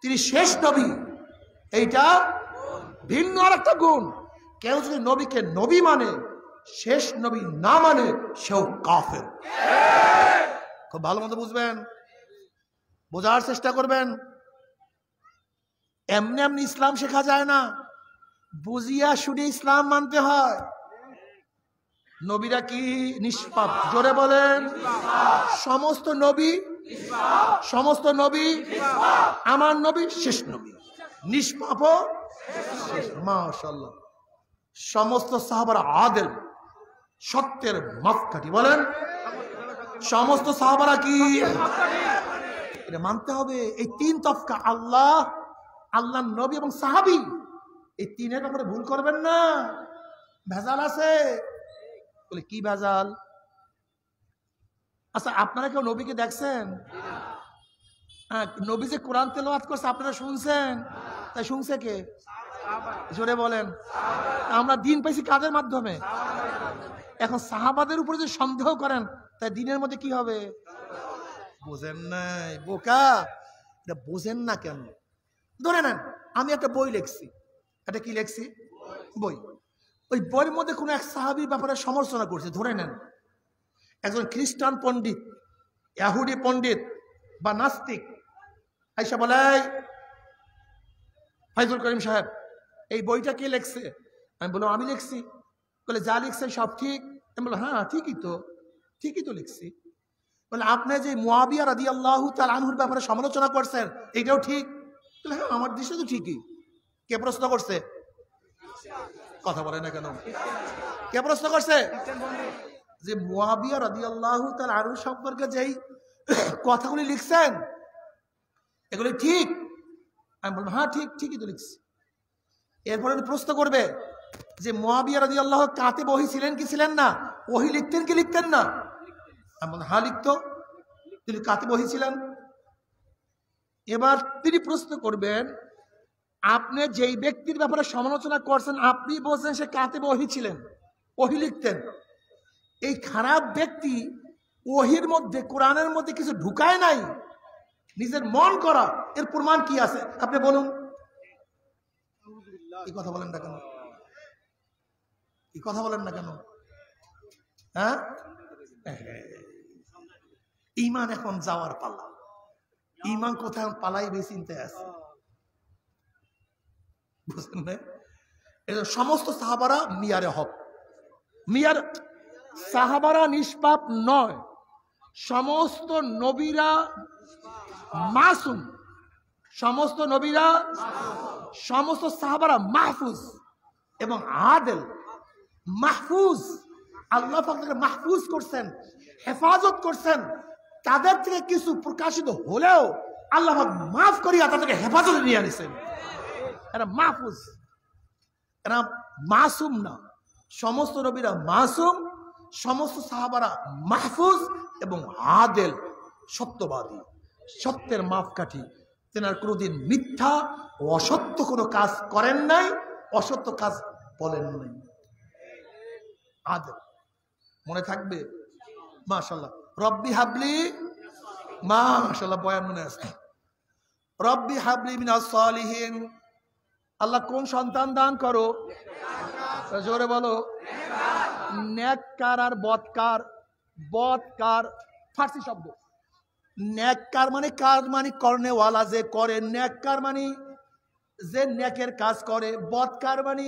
তিনি শেষ নবী, এইটা ভিন্ন আর একটা গুণ। কেউ যদি নবীকে নবী মানে, শেষ নবী না মানে, সেও কাফের। খুব ভালো মতো বুঝবেন, বোঝার চেষ্টা করবেন। এমনি এমনি ইসলাম শেখা যায় না, বুঝিয়া শুনে ইসলাম মানতে হয়। নবীরা কি নিষ্পাপ? জোরে বলেন। সমস্ত নবী, সমস্ত নবী, আমার নবী শেষ নবী, নিষ্পাপ, মাশাআল্লাহ। সমস্ত সাহাবারা আদেল, সত্যের মাপকাঠি। বলেন, সমস্ত সাহাবারা কি? এটা মানতে হবে। এই তিন তফকা, আল্লাহ, আল্লাহ নবী এবং সাহাবী, এই তিনের ব্যাপারে ভুল করবেন না। ভেজাল আছে। বলে কি ভেজাল? আচ্ছা, আপনারা কেউ নবীকে দেখছেন? হ্যাঁ, নবী যে কোরআন তেলাওয়াত করছে আপনারা শুনছেন? তাই শুনছে কে? জোরে বলেন। আমরা দিন পাইছি কাদের মাধ্যমে? এখন সাহাবাদের উপরে যে সন্দেহ করেন, তাই দিনের মধ্যে কি হবে? বোঝেন নাই, বোকা। এটা বোঝেন না কেন? ধরে নেন আমি একটা বই লিখছি, এটা কি লিখছি? বই। ওই বইয়ের মধ্যে কোনো এক সাহাবীর ব্যাপারে সমালোচনা করছে। ধরে নেন একজন খ্রিস্টান পণ্ডিত, ইহুদি পণ্ডিত বা নাস্তিক আইসা বলে, ফাইজুল করিম সাহেব এই বইটা কে লিখছে? আমি বললাম আমি লিখছি। বলে যা লিখছেন সব ঠিক? আমি বললাম হ্যাঁ ঠিকই তো লিখছি। বলে আপনি যে মুয়াবিয়া রাদিয়াল্লাহু তাআলা আনহুর ব্যাপারে সমালোচনা করছেন, এটাও ঠিক? বলে হ্যাঁ, আমার দৃষ্টি তো ঠিকই। কে প্রশ্ন করছে? কথা বলে না কেন? কে প্রশ্ন করছে? যে মুয়াবিয়া রাদিয়াল্লাহু তাআলা আনহু সম্পর্কে যেই কথাগুলি লিখছেন এগুলি ঠিক? আমি বললাম হ্যাঁ ঠিকই তো লিখছি। এরপরে প্রশ্ন করবে যে মুয়াবিয়া রাদিয়াল্লাহু কাতে ওহী ছিলেন কি ছিলেন না? ওহী লিখতেন কি লিখতেন না? আমি বললাম হ্যাঁ লিখতো। তিনি কাতে ওহী ছিলেন। এবার তিনি প্রশ্ন করবেন, আপনি যেই ব্যক্তির ব্যাপারে সমালোচনা করছেন আপনি বলছেন সে কাতে ওহী ছিলেন, ওহী লিখতেন। এই খারাপ ব্যক্তি ওহীর মধ্যে, কোরআনের মধ্যে কিছু ঢুকায় নাই, নিজের মন করা, এর প্রমাণ কি আছে? আপনি বলুন। এই কথা বলেন না কেন? এই কথা বলেন না কেন? হ্যাঁ, ঈমান এখন যাওয়ার পালা। ঈমান কোথায় পালাইবে চিন্তায় আছে, বুঝলেন না? সমস্ত সাহাবারা মিয়ারে হক, মিয়ার সাহাবারা নিষ্পাপ নয়, সমস্ত নবীরা মাসুম, সমস্ত নবীরা, সমস্ত সাহাবারা মাহফুজ এবং আদেল। মাহফুজ, আল্লাহ পাক তাদেরকে মাহফুজ করছেন, হেফাজত করছেন। তাদের থেকে কিছু প্রকাশিত হলেও আল্লাহ পাক মাফ করিয়া তাদেরকে হেফাজতে নিয়ে আনিছেন। এরা মাহফুজ, এরা মাসুম না। সমস্ত নবীরা মাসুম, সমস্ত সাহাবারা মাহফুজ এবং আদেল। সত্যবাদী, সত্যের মাপকাঠি। তেনার কোনোদিন মিথ্যা ও অসত্য কোনো কাজ করেন নাই, অসত্য কাজ বলেন নাই। আদর মনে থাকবে? মাশাআল্লাহ। রব্বি হাবলি, মাশাআল্লাহ, বয়ান মনে আছে। রব্বি হাবলি মিনাস সালিহিন, আল্লাহ কোন সন্তান দান করো? জোরে বলো। নেককার আর বদকার, বদকার ফার্সি শব্দ। নেককার মানে কার, মানে করনেওয়ালা, যে করে। নেককার মানে যে নেকের কাজ করে। বদকার মানে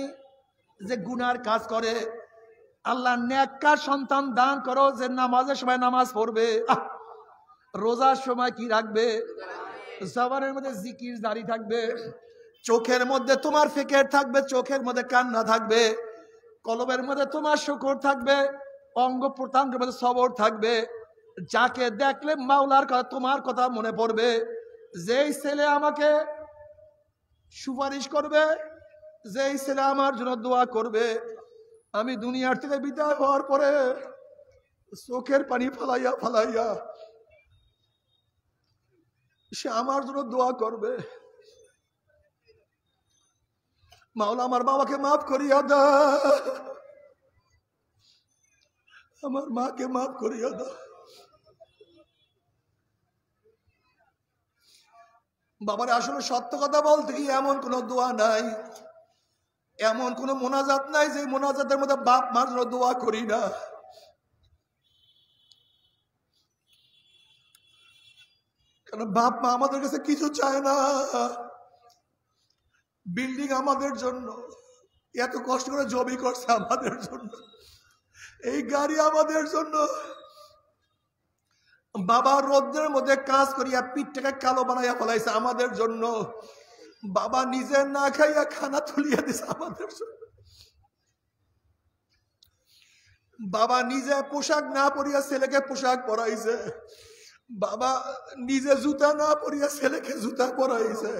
যে গুনার কাজ করে। আল্লাহ নেককার সন্তান দান করো, যে নামাজের সময় নামাজ পড়বে, রোজার সময় কি রাখবে, জবানের মধ্যে জিকির জারি থাকবে, চোখের মধ্যে তোমার ফিকির থাকবে, চোখের মধ্যে কান্না থাকবে, কলবের মধ্যে তোমার শুকর থাকবে, অঙ্গ প্রত্যঙ্গের মধ্যে সবর থাকবে। যাকে দেখলে মাওলার কথা, তোমার কথা মনে পড়বে। যেই ছেলে আমাকে সুপারিশ করবে, যেই ছেলে আমার জন্য দোয়া করবে, আমি দুনিয়ার থেকে বিদায় হওয়ার পরে চোখের পানি ফালাইয়া ফালাইয়া সে আমার জন্য দোয়া করবে, মাওলা আমার বাবাকে মাফ করিয়া দা, আমার মাকে মাফ করিয়া দা। বাবার আসলে সত্য কথা বলতে কি, এমন কোন দোয়া নাই, এমন কোন মোনাজাত নাই যে মোনাজাতের মধ্যে বাপ মার জন্য দোয়া করি না। কারণ বাপ মা আমাদের কাছে কিছু চায় না। বিল্ডিং আমাদের জন্য, এত কষ্ট করে জমি করছে আমাদের জন্য, এই গাড়ি আমাদের জন্য। বাবা রোদ্রের মধ্যে কাজ করিয়া পিঠটাকে কালো বানাইয়া ফেলাইছে আমাদের জন্য। বাবা নিজে না খাইয়া খানা তুলিয়া দিছে আমাদের জন্য। বাবা নিজে পোশাক না পরিয়া ছেলেকে পোশাক পরাইছে। বাবা নিজে জুতা না পরিয়া ছেলেকে জুতা পরাইছে।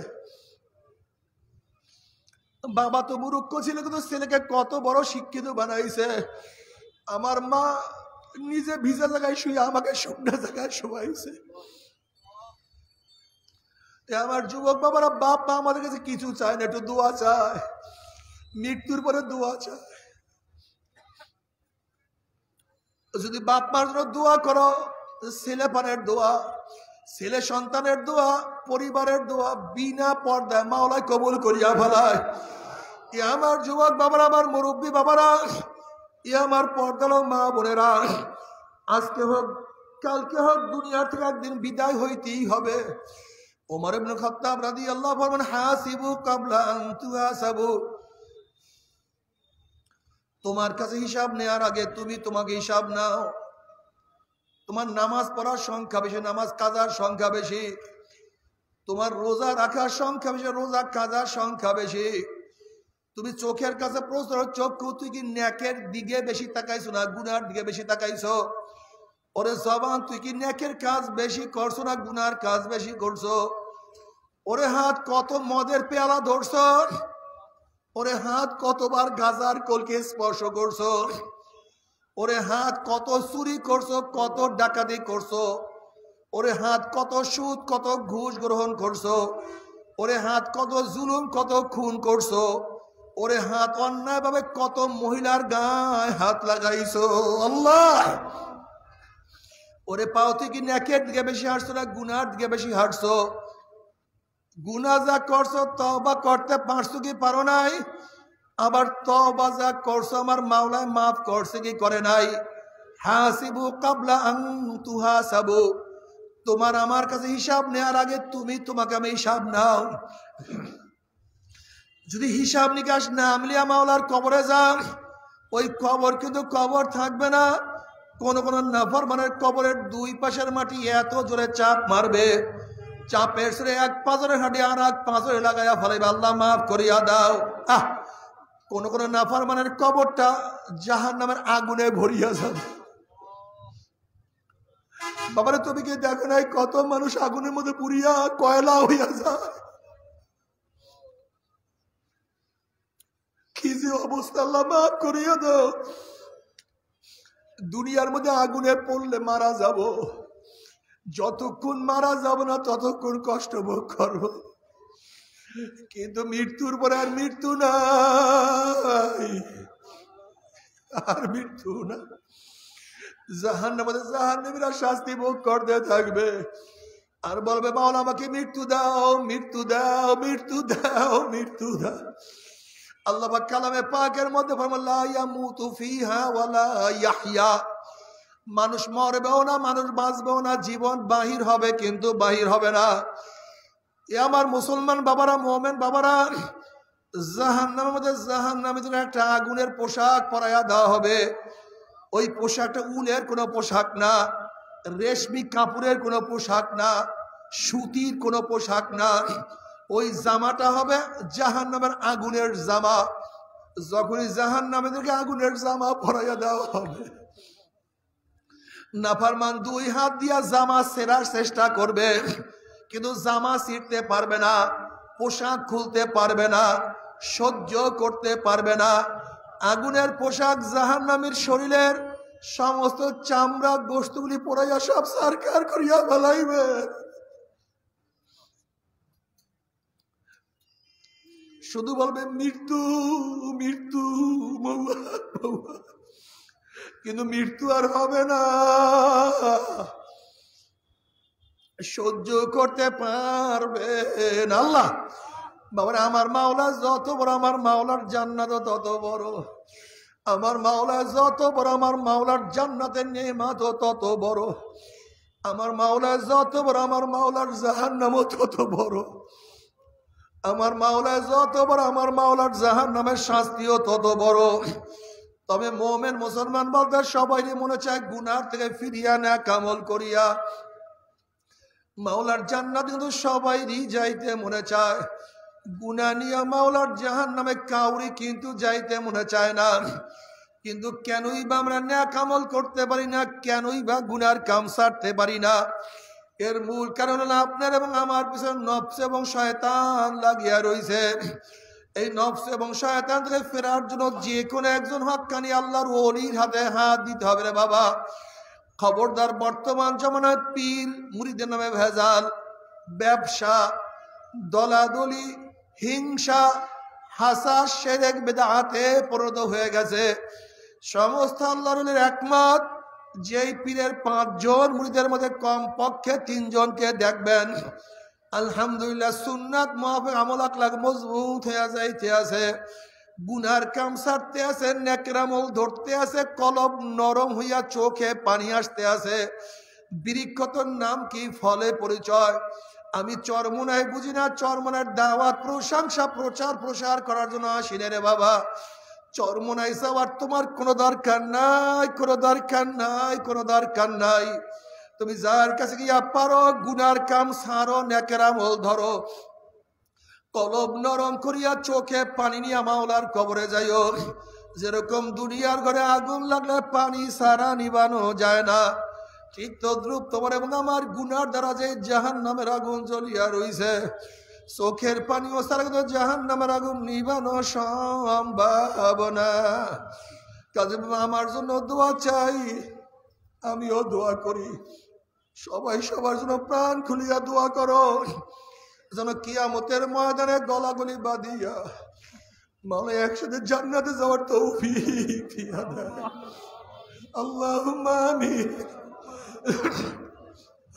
বাবা তো মূর্খ ছিল, কিন্তু ছেলেকে কত বড় শিক্ষিত বানাইছে। আমার মা নিজে ভিজা জায়গায় শুয়ে আমাকে শুকনা জায়গায় শোয়াইছে। আমার যুবক বাবারা, বাপ মা আমাদের কাছে কিছু চায় না, একটু দোয়া চায়, মৃত্যুর পরে দোয়া চায়। যদি বাপ মার জন্য দোয়া করো, ছেলে পানের দোয়া, ছেলে সন্তানের দোয়া, পরিবারের দোয়া বিনা পর্দায় মাওলায় কবুল করিয়া ফেলায়। আমার যুবক বাবারা, আমার মুরব্বী বাবারা, আমার পর্দালো মা বোনেরা, আজকে হোক কালকে হোক দুনিয়ার থেকে একদিন বিদায় হইতেই হবে। ওমর ইবনে খাত্তাব রাদিয়াল্লাহু আনহু বলেন, হাসিবু কাবলা আন তুহাসাবু, তোমার কাছে হিসাব নেওয়ার আগে তুমি তোমাকে হিসাব নাও। তোমার নামাজ পড়ার সংখ্যা বেশি, নামাজ কাজার সংখ্যা বেশি। তোমার রোজা রাখার সংখ্যা বেশি, রোজা কাজার সংখ্যা বেশি। তুমি চোখের কাছে প্রশ্ন, চক্ষু তুই কি নেকের দিকে বেশি তাকাইছো না গুনার দিকে বেশি তাকাইছো? ওরে জবান তুই কি নেকের কাজ বেশি করছো না গুনার কাজ বেশি করছো? ওরে হাত কত মদের পেয়ালা ধরছো? ওরে হাত কতবার গাজার কলকে স্পর্শ করছো? ওরে হাত কত চুরি করছো, কত ডাকাতি করছো? ওরে হাত কত সুদ, কত ঘুষ গ্রহণ করছো? ওরে হাত কত জুলুম, কত খুন করছো? ওরে হাত অন্যায় ভাবে কত মহিলার গায়ে হাত লাগাইছো? আল্লাহ, ওরে পাও থেকে নেকের দিকে বেশি হাঁটছো না গুনার দিকে বেশি হাঁটছো? গুনাহ যা করছো তওবা করতে পারছো কি পারো নাই? আবার তওবা যা করছো আমার মাওলায় মাফ করছে কি করে নাই? হাসিবু কাবলা আন তুহাসাবু, তোমার আমার কাছে হিসাব নেওয়ার আগে তুমি তোমাকে আমি হিসাব নাও। যদি হিসাব নিকাশ না মিলিয়ে মাওলার কবরে যাও, ওই কবর কিন্তু কবর থাকবে না। কোন কোন নাফরমানের কবরের দুই পাশের মাটি এত জোরে চাপ মারবে, চাপের সরে এক পাঁজরের হাঁটি আর এক পাঁজরে লাগাইয়া ফেলাইবে, আল্লাহ মাফ করিয়া দাও। কোন কোন নাফরমানের কবরটা জাহান্নামের আগুনে ভরিয়া যাবে। বাবারে তুমি কি দেখো নাই কত মানুষ আগুনের মধ্যে পুড়িয়া কয়লা হইয়া যায়? কি যে অবস্থা, আল্লাহ মাফ করিয়া দাও। দুনিয়ার মধ্যে আগুনে পড়লে মারা যাব, যতক্ষণ মারা যাব না ততক্ষণ কষ্ট ভোগ করব, কিন্তু মৃত্যুর পরে আর মৃত্যু নাই, আর মৃত্যু না। জাহান্নামীরা শাস্তি ভোগ করতে থাকবে আর বলবে মাওলা আমাকে মৃত্যু দাও, মৃত্যু দাও, মৃত্যু দাও, মৃত্যু দাও। আল্লাহ পাক কালামে পাকের মধ্যে ফরমান লা ইয়ামুতু ফিহা ওয়ালা ইয়াহইয়া, মানুষ মরবেও না, মানুষ বাঁচবেও না, জীবন বাহির হবে কিন্তু বাহির হবে না। এ আমার মুসলমান বাবারা, মুমিন বাবারা, জাহান্নামের মধ্যে জাহান্নামীদের একটা আগুনের পোশাক পরাইয়া দেওয়া হবে। ওই পোশাকটা উলের কোনো পোশাক না, রেশমি কাপড়ের কোনো পোশাক না, সুতির কোনো পোশাক না। ওই জামাটা হবে জাহান্নামের আগুনের জামা। যখনই জাহান্নামীদেরকে আগুনের জামা পরাইয়া দেওয়া হবে, নাফরমান দুই হাত দিয়া জামা ছেঁড়ার চেষ্টা করবে, কিন্তু জামা ছিঁড়তে পারবে না, পোশাক খুলতে পারবে না, সহ্য করতে পারবে না। আগুনের পোশাক জাহান্নামীর শরীরের সমস্ত চামড়া গোশতগুলি পোড়াইয়া সব সারকার করিয়া ফেলাইবে। শুধু বলবে মৃত্যু, মৃত্যু, মৌয়া, মৌয়া, কিন্তু মৃত্যু আর হবে না, সহ্য করতে পারবে না। আল্লাহ বাবা, আমার মাওলা যত বড়, আমার মাওলার জান্নাত তত বড়, আমার মাওলা যত বড়, আমার মাওলার জান্নাতের নেয়ামত তত বড়, আমার মাওলা যত বড়, আমার মাওলার জাহান্নাম তত বড়, আমার মাওলা যত বড়, আমার মাওলার জাহান্নামের শাস্তিও তত বড়। তবে মুমিন মুসলমান বলতে সবাই মনে চায় গুনার থেকে ফিরিয়া নেক আমল করিয়া মাওলার জান্নাত কিন্তু সবাইরই যাইতে মনে চায়। গুনাহ নিয়ে মাওলার জাহান্নামে কাউরি কিন্তু যাইতে মনে চায় না। কিন্তু কেনই বা আমরা নেক আমল করতে পারি না, কেনই বা গুনার কাম ছাড়তে পারি না? এর মূল কারণ হলো আপনার এবং আমার পিছনে নফস এবং শয়তান লাগিয়া রয়েছে। এই নফস এবং শয়তান থেকে ফেরার জন্য যে কোনো একজন হক্কানি আল্লাহর ওলির হাতে হাত দিতে হবে রে বাবা। খবরদার, বর্তমান জমানায় পীর মুরিদের নামে ভেজাল, ব্যবসা, দলাদলি, হিংসা, হাসাদ, শিরক, বিদআতে পরিণত হয়ে গেছে। সমস্ত আল্লাহর ওলির একমত, যেই পীরের 5 জন মুরিদের মধ্যে কমপক্ষে 3 জনকে দেখবেন আলহামদুলিল্লাহ সুন্নাত মুআফিক আমল আখলাক মজবুত হয়ে যাইতে আছে, গুনার কাম ছাড়তে আছে, নেকের আমল ধরতে আছে, কলব নরম হইয়া চোখে পানি আসতে আছে। বৃক্ষতর নাম কি, ফলে পরিচয়। আমি চরমোনাই বুঝি না, চরমোনার দাওয়াত, প্রশংসা, প্রচার প্রসার করার জন্য আসি রে বাবা। চরমোনাই যাওয়ার তোমার কোনো দরকার নাই, কোনো দরকার নাই, কোনো দরকার নাই। তুমি যার কাছে গিয়া পারো গুনার কাম ছাড়ো, নেকের আমল ধরো, কলব নরম করিয়া চোখে পানি নিয়ে মাওলার কবরে যাইও। যেরকম দুনিয়ার ঘরে আগুন লাগলে পানি ছাড়া নিবানো যায় না, ঠিক তদ্রুপ তোমার এবং আমার গুনার দ্বারা যে জাহান্নামের আগুন জ্বলিয়া রইছে, চোখের পানিও ছাড়া কিন্তু জাহান্নামের আগুন নিবানো সম্ভব না। কাজে আমার জন্য দোয়া চাই, আমিও দোয়া করি, সবাই সবার জন্য প্রাণ খুলিয়া দোয়া করো, যেন কিয়ামতের ময়দানে গলাগলি বাঁধিয়া মাওলা একসাথে জান্নাতে যাওয়ার তৌফিক দিয়া দেয়। আল্লাহুম্মা আমিন,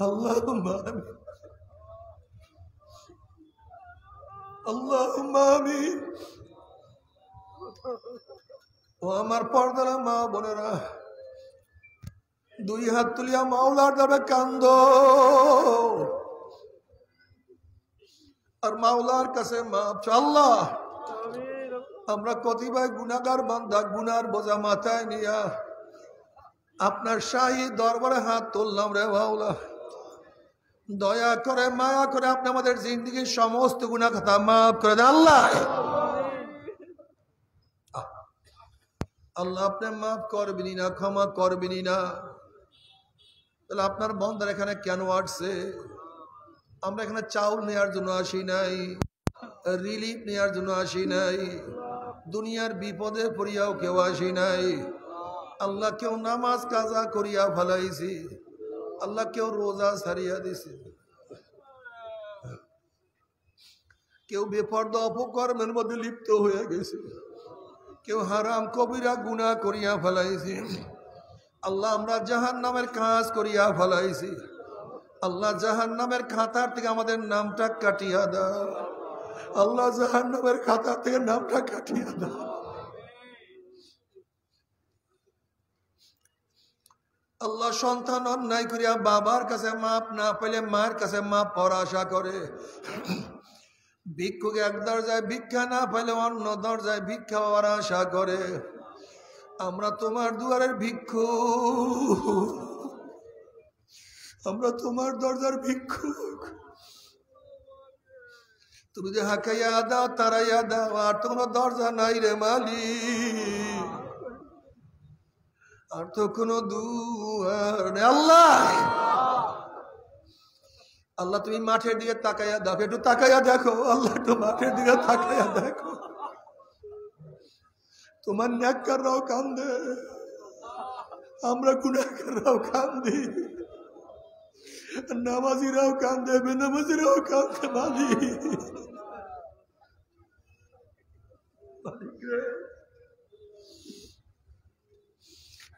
আল্লাহুম্মা আমিন, আল্লাহুম্মা আমিন। ও আমার পর্দার মা বোনেরা, 2 হাত তুলিয়া মাওলার দরবারে কান্দো আর মাওলার কাছে মাপ চাও। আল্লাহ, আমরা কতিপয় গুনাহগার বান্দা গুনার বোঝা মাথায় নিয়া আপনার শাহী দরবারে হাত তুললাম রে মাওলা। দয়া করে, মায়া করে আপনি আমাদের জিন্দেগির সমস্ত গুনাহ খাতা মাফ করে দেন। আল্লাহ, আল্লাহ আপনি মাফ করবেনি না, ক্ষমা করবেনি না? তাহলে আপনার বন্দার এখানে কেন আসছে? আমরা এখানে চাউল নেওয়ার জন্য আসি নাই, রিলিফ নেওয়ার জন্য আসি নাই, দুনিয়ার বিপদে পড়িয়াও কেউ আসি নাই। আল্লাহ, কেউ নামাজ কাজা করিয়া ফেলাইছি, আল্লাহ কেউ রোজা ছাড়িয়া দিছে, কেউ বেপরদা অপকর্মের মধ্যে লিপ্ত হয়ে গেছে, কেউ হারাম কবিরা গুনাহ করিয়া ফেলাইছে। আল্লাহ আমরা জাহান্নামের কাজ করিয়া ফেলাইছি। আল্লাহ জাহান্নামের খাতার থেকে আমাদের নামটা কাটিয়া দাও। আল্লাহ জাহান্নামের খাতার থেকে নামটা কাটিয়া দাও। আল্লাহ সন্তান অন্যায় করিয়া বাবার কাছে মাপ না পেলে মায়ের কাছে মাপ পাওয়ার আশা করে, ভিক্ষুক এক দরজায় ভিক্ষা না পেলে অন্য দরজায় ভিক্ষা পাওয়ার আশা করে। আমরা তোমার দুয়ারের ভিক্ষুক, আমরা তোমার দরজার ভিক্ষুক। তুমি যে হাঁকাইয়া দাও তারাইয়া দাও, আর তোমার দরজা নাই রে মালিক, আর তো কোনো দুয়ার নেই। আল্লাহ আল্লাহ তুমি মাঠের দিকে তাকাইয়া দেখো, একটু তাকাইয়া দেখো। আল্লাহ একটু মাঠের দিকে তাকাইয়া দেখো। তোমার নেককাররাও কান্দে, আমরা গুনাহগাররাও কান্দি, নামাজিরাও কান্দে, বেনামাজিরাও কান্দে। মালিক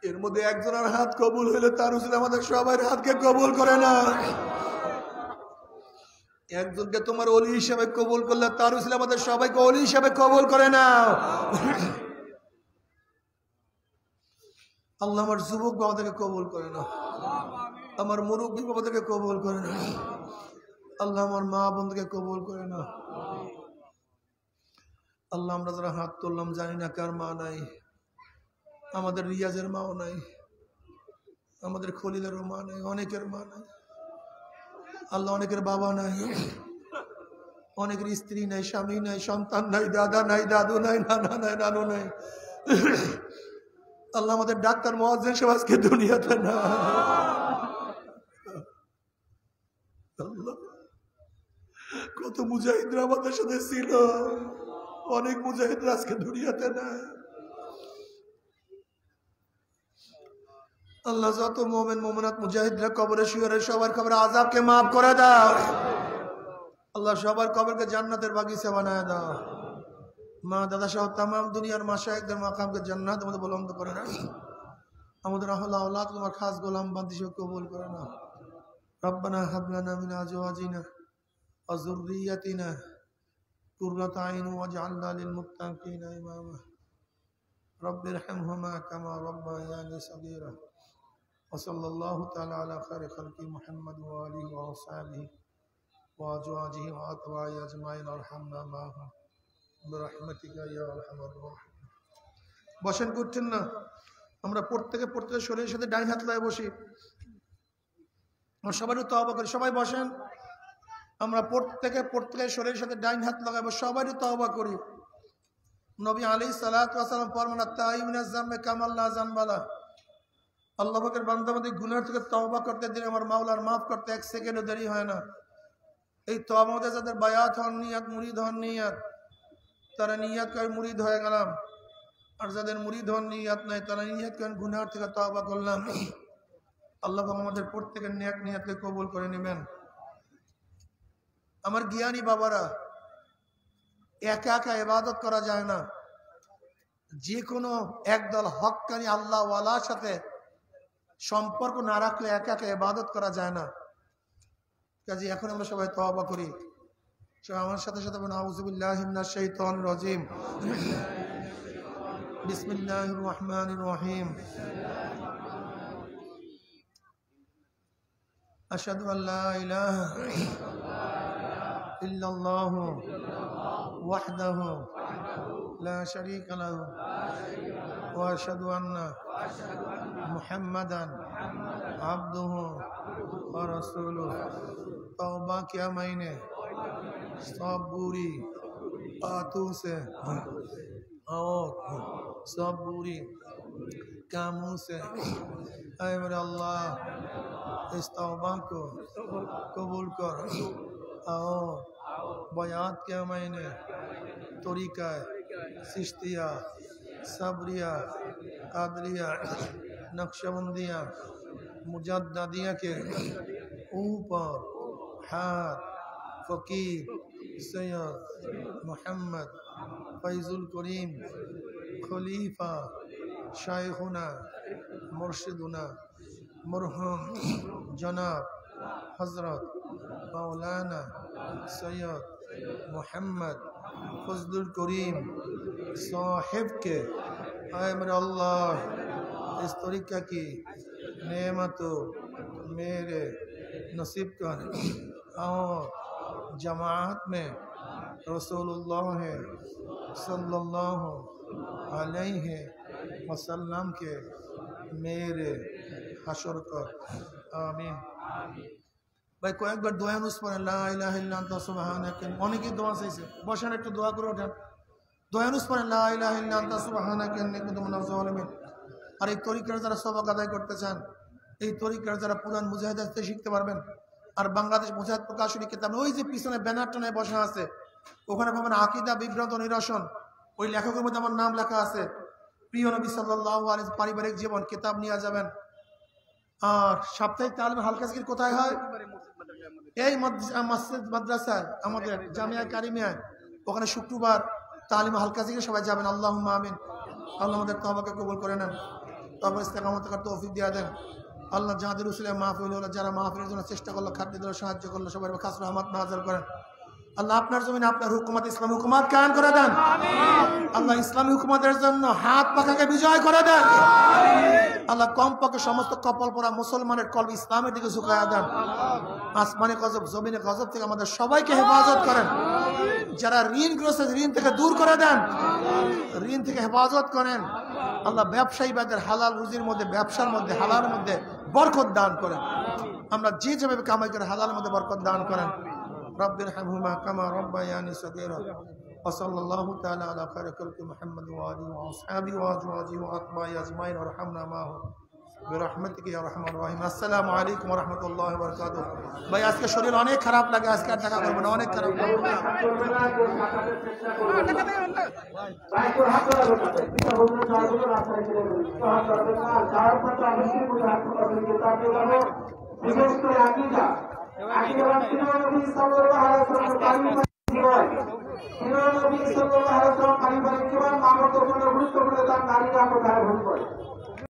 এর মধ্যে একজনের হাত কবুল হইলে তার উচিত আমাদের সবার হাতকে কবুল করে না। একজনকে তোমার ওলি হিসাবে কবুল করলে তার উচিত আমাদের সবাইকে ওলি হিসাবে কবুল করে না। আল্লাহ আমার যুবক বাবাদেরকে কবুল করে না, আমার মুরব্বী বাবাদেরকে কবুল করে না। আল্লাহ আমার মা বোনদেরকে কবুল করে না। আল্লাহ আমরা যারা হাত তুললাম জানি না কার মা নাই। আমাদের রিয়াজের মাও নাই, আমাদের খলিলেরও মা নাই, অনেকের মা নাই। আল্লাহ অনেকের বাবা নাই, অনেকের স্ত্রী নাই, স্বামী নাই, সন্তান নাই, দাদা নাই, দাদু নাই, নানা নাই, নানু নাই। আল্লাহ আমাদের ডাক্তার মুয়াজ্জিন সাহেব আজকে দুনিয়াতে না। কত মুজাহিদরা আমাদের সাথে ছিল, অনেক মুজাহিদরা আজকে দুনিয়াতে না। আল্লাহ যত মুমিন মুমিনাত মুজাহিদরা কবরে শুয়ে সবার কবরে আযাবকে মাফ করে দাও। আল্লাহ সবার কবরকে জান্নাতের বাগিচা বানায় দাও। মা দাদা সহ তামাম দুনিয়ার মাশায়েখদের মাকামকে জান্নাতের মধ্যে বুলন্দ করে না। আমাদের আহলে আওলাদ তোমার খাস গোলাম বান্দি সহ কবুল করে না। রব্বানা হাব লানা মিন আজওয়াজিনা ওয়া যুররিয়াতিনা কুররাতা আইন ওয়াজআলনা লিল মুত্তাকিনা ইমামা। রব্বিরহামহুমা কামা রাব্বায়ানি সগীরা। وصلى الله تعالى على خير خلق محمد وآله وصحبه وأزواجه وأتباعه أجمعين وارحمنا معهم برحمتك يا أرحم الراحمين। বসেন করছেন না? আমরা প্রত্যেকে শরীরের সাথে ডাইন হাত লাগায় বসি। আমরা সবাই তওবা করি, সবাই বসেন। আমরা প্রত্যেকে শরীরের সাথে ডাইন হাত লাগাবো, সবাই তওবা করি। নবী আলাইহিস সালাতু ওয়াস সালাম ফরমান তাইমিনাজ যামবে কামাল লা যামবালা। আল্লাহ পাকের বান্দা বান্দি গুনাহ থেকে তওবা করতে দিন আমার মাওলার মাফ করতে এক সেকেন্ডও দেরি হয় না। এই তওবা মধ্যে যাদের বায়াত হন, নিয়াত মুরিদ হন, নিয়াত তারা নিয়াত করে মুরিদ হয়ে গেলাম। আর যাদের মুরিদ হন, নিয়াত নাই, তারা নিয়াত করেন গুনাহ থেকে তওবা করলাম। আল্লাহ পাক আমাদের প্রত্যেকের নেক নিয়াতকে কবুল করে নেবেন। আমার জ্ঞানী বাবারা, একা একা ইবাদত করা যায় না। যে কোনো একদল হক্কানি আল্লাহ ওয়ালার সাথে সম্পর্ক না রাখলে একা একা ইবাদত করা যায় না। কাজে এখন আমরা সবাই তওবা করি। সবাই আমার সাথে সাথে বলুন আউযু বিল্লাহি মিনাশ শাইতানির রাজিম। বিসমিল্লাহির রহমানির রহিম। আশহাদু আল্লা ইলাহা ইল্লাল্লাহু ওয়াহদাহু লা শারীকা লাহু ওয়া আশহাদু আন্না मुहम्मदन अब्दुहु व रसूलुहु। तौबा क्या महीने सब बुरी बातों से और सब बुरी कामों से ऐ मेरे अल्लाह इस तौबा को कबूल कर। और बयात क्या महीने तरीका सिश्तिया सबरिया कादरिया नक्शबंदिया मुजद्दिया के ऊपर हाथ फ़कीर सैयद मोहम्मद फैजुल करीम खलीफा शायखुना मुर्शिदुना मरहूम जनाब हज़रत मौलाना सैयद मोहम्मद फजलुल करीम साहिब के आए मेरे अल्लाह इस तरीक़ा की नेमत मेरे नसीब कर और जमात में रसूलुल्लाह सल्लल्लाहु अलैहि वसल्लम के मेरे हशर कर आमीन। भाई কয়েকবার দোয়া নুস পড়েন লা ইলাহা ইল্লা আনতা সুবহানাকা অনেকেই দোয়া চাইছে বসেন একটু দোয়া করে ওঠেন দোয়া নুস পড়েন লা ইলাহা ইল্লা আনতা সুবহানাকা ইন্নী কুনতু মিনাজ জালিমিন। আর এই তরিকার যারা সবক আদায় করতে চান এই তরিকার যারা পুরান মুজাহিদ থেকে শিখতে পারবেন আর বাংলাদেশ মুজাহিদ প্রকাশনী কিতাব ওই যে পিছনে ব্যানার টানায় বসা আছে ওখানে পাবেন আকীদা বিভ্রান্ত নিরসন ওই লেখকের মধ্যে আমার নাম লেখা আছে প্রিয় নবী সাল্লাল্লাহু আলাইহি পারিবারিক জীবন কিতাব নিয়ে যাবেন। আর সাপ্তাহিক তালিম হালকা জিকির কোথায় হয় এই মসজিদ মাদ্রাসায় আমাদের জামিয়া কারিমিয়ায় ওখানে শুক্রবার তালিম হালকা জিকির সবাই যাবেন। আল্লাহুম্মা আমিন। আল্লাহ আমাদের তওবাকে কবুল করে নেন তওবা ইস্তেকামত করার তৌফিক দিয়ে দেন। আল্লাহ যাদের উসিলায় মাহফিল হলো যারা মাহফিলের জন্য চেষ্টা করলো খাদ্য দিল সাহায্য করলো সবার খাস রহমত নাযিল করেন। আল্লাহ আপনার জমিনে আপনার হুকুমত ইসলামী হুকুমত কায়েম করে দেন। আল্লাহ ইসলামী হুকুমতের জন্য হাত পাখাকে বিজয় করে দেন। আল্লাহ কমপক্ষে সমস্ত কপাল পরা মুসলমানের কলব ইসলামের দিকে ঝুঁকায়া দেন। আসমানে গজব জমিনে গজব থেকে আমাদের সবাইকে হেফাজত করেন। যারা ঋণগ্রস্ত ঋণ থেকে দূর করে দেন ঋণ থেকে হেফাজত করেন। আল্লাহ ব্যবসায়ী বাদের হালাল রুজির মধ্যে ব্যবসার মধ্যে হালালের মধ্যে বরকত দান করেন। আমরা যে যেভাবে কামাই করে হালালের মধ্যে বরকত দান করেন। رب ارحمهما كما ربياني صغيرا وصلى الله تعالى على خير خلق محمد وآله وأصحابه وأزواجه وأتباعه أجمعين وارحمنا معهم برحمتك يا ارحم الراحمين। আসসালামু আলাইকুম ওয়া রাহমাতুল্লাহি ওয়া বারাকাতুহু। ভাই আজকে শরীর অনেক খারাপ লাগে আজকে আর টাকা করব না অনেক খারাপ লাগে। বিশেষ করে আকীদা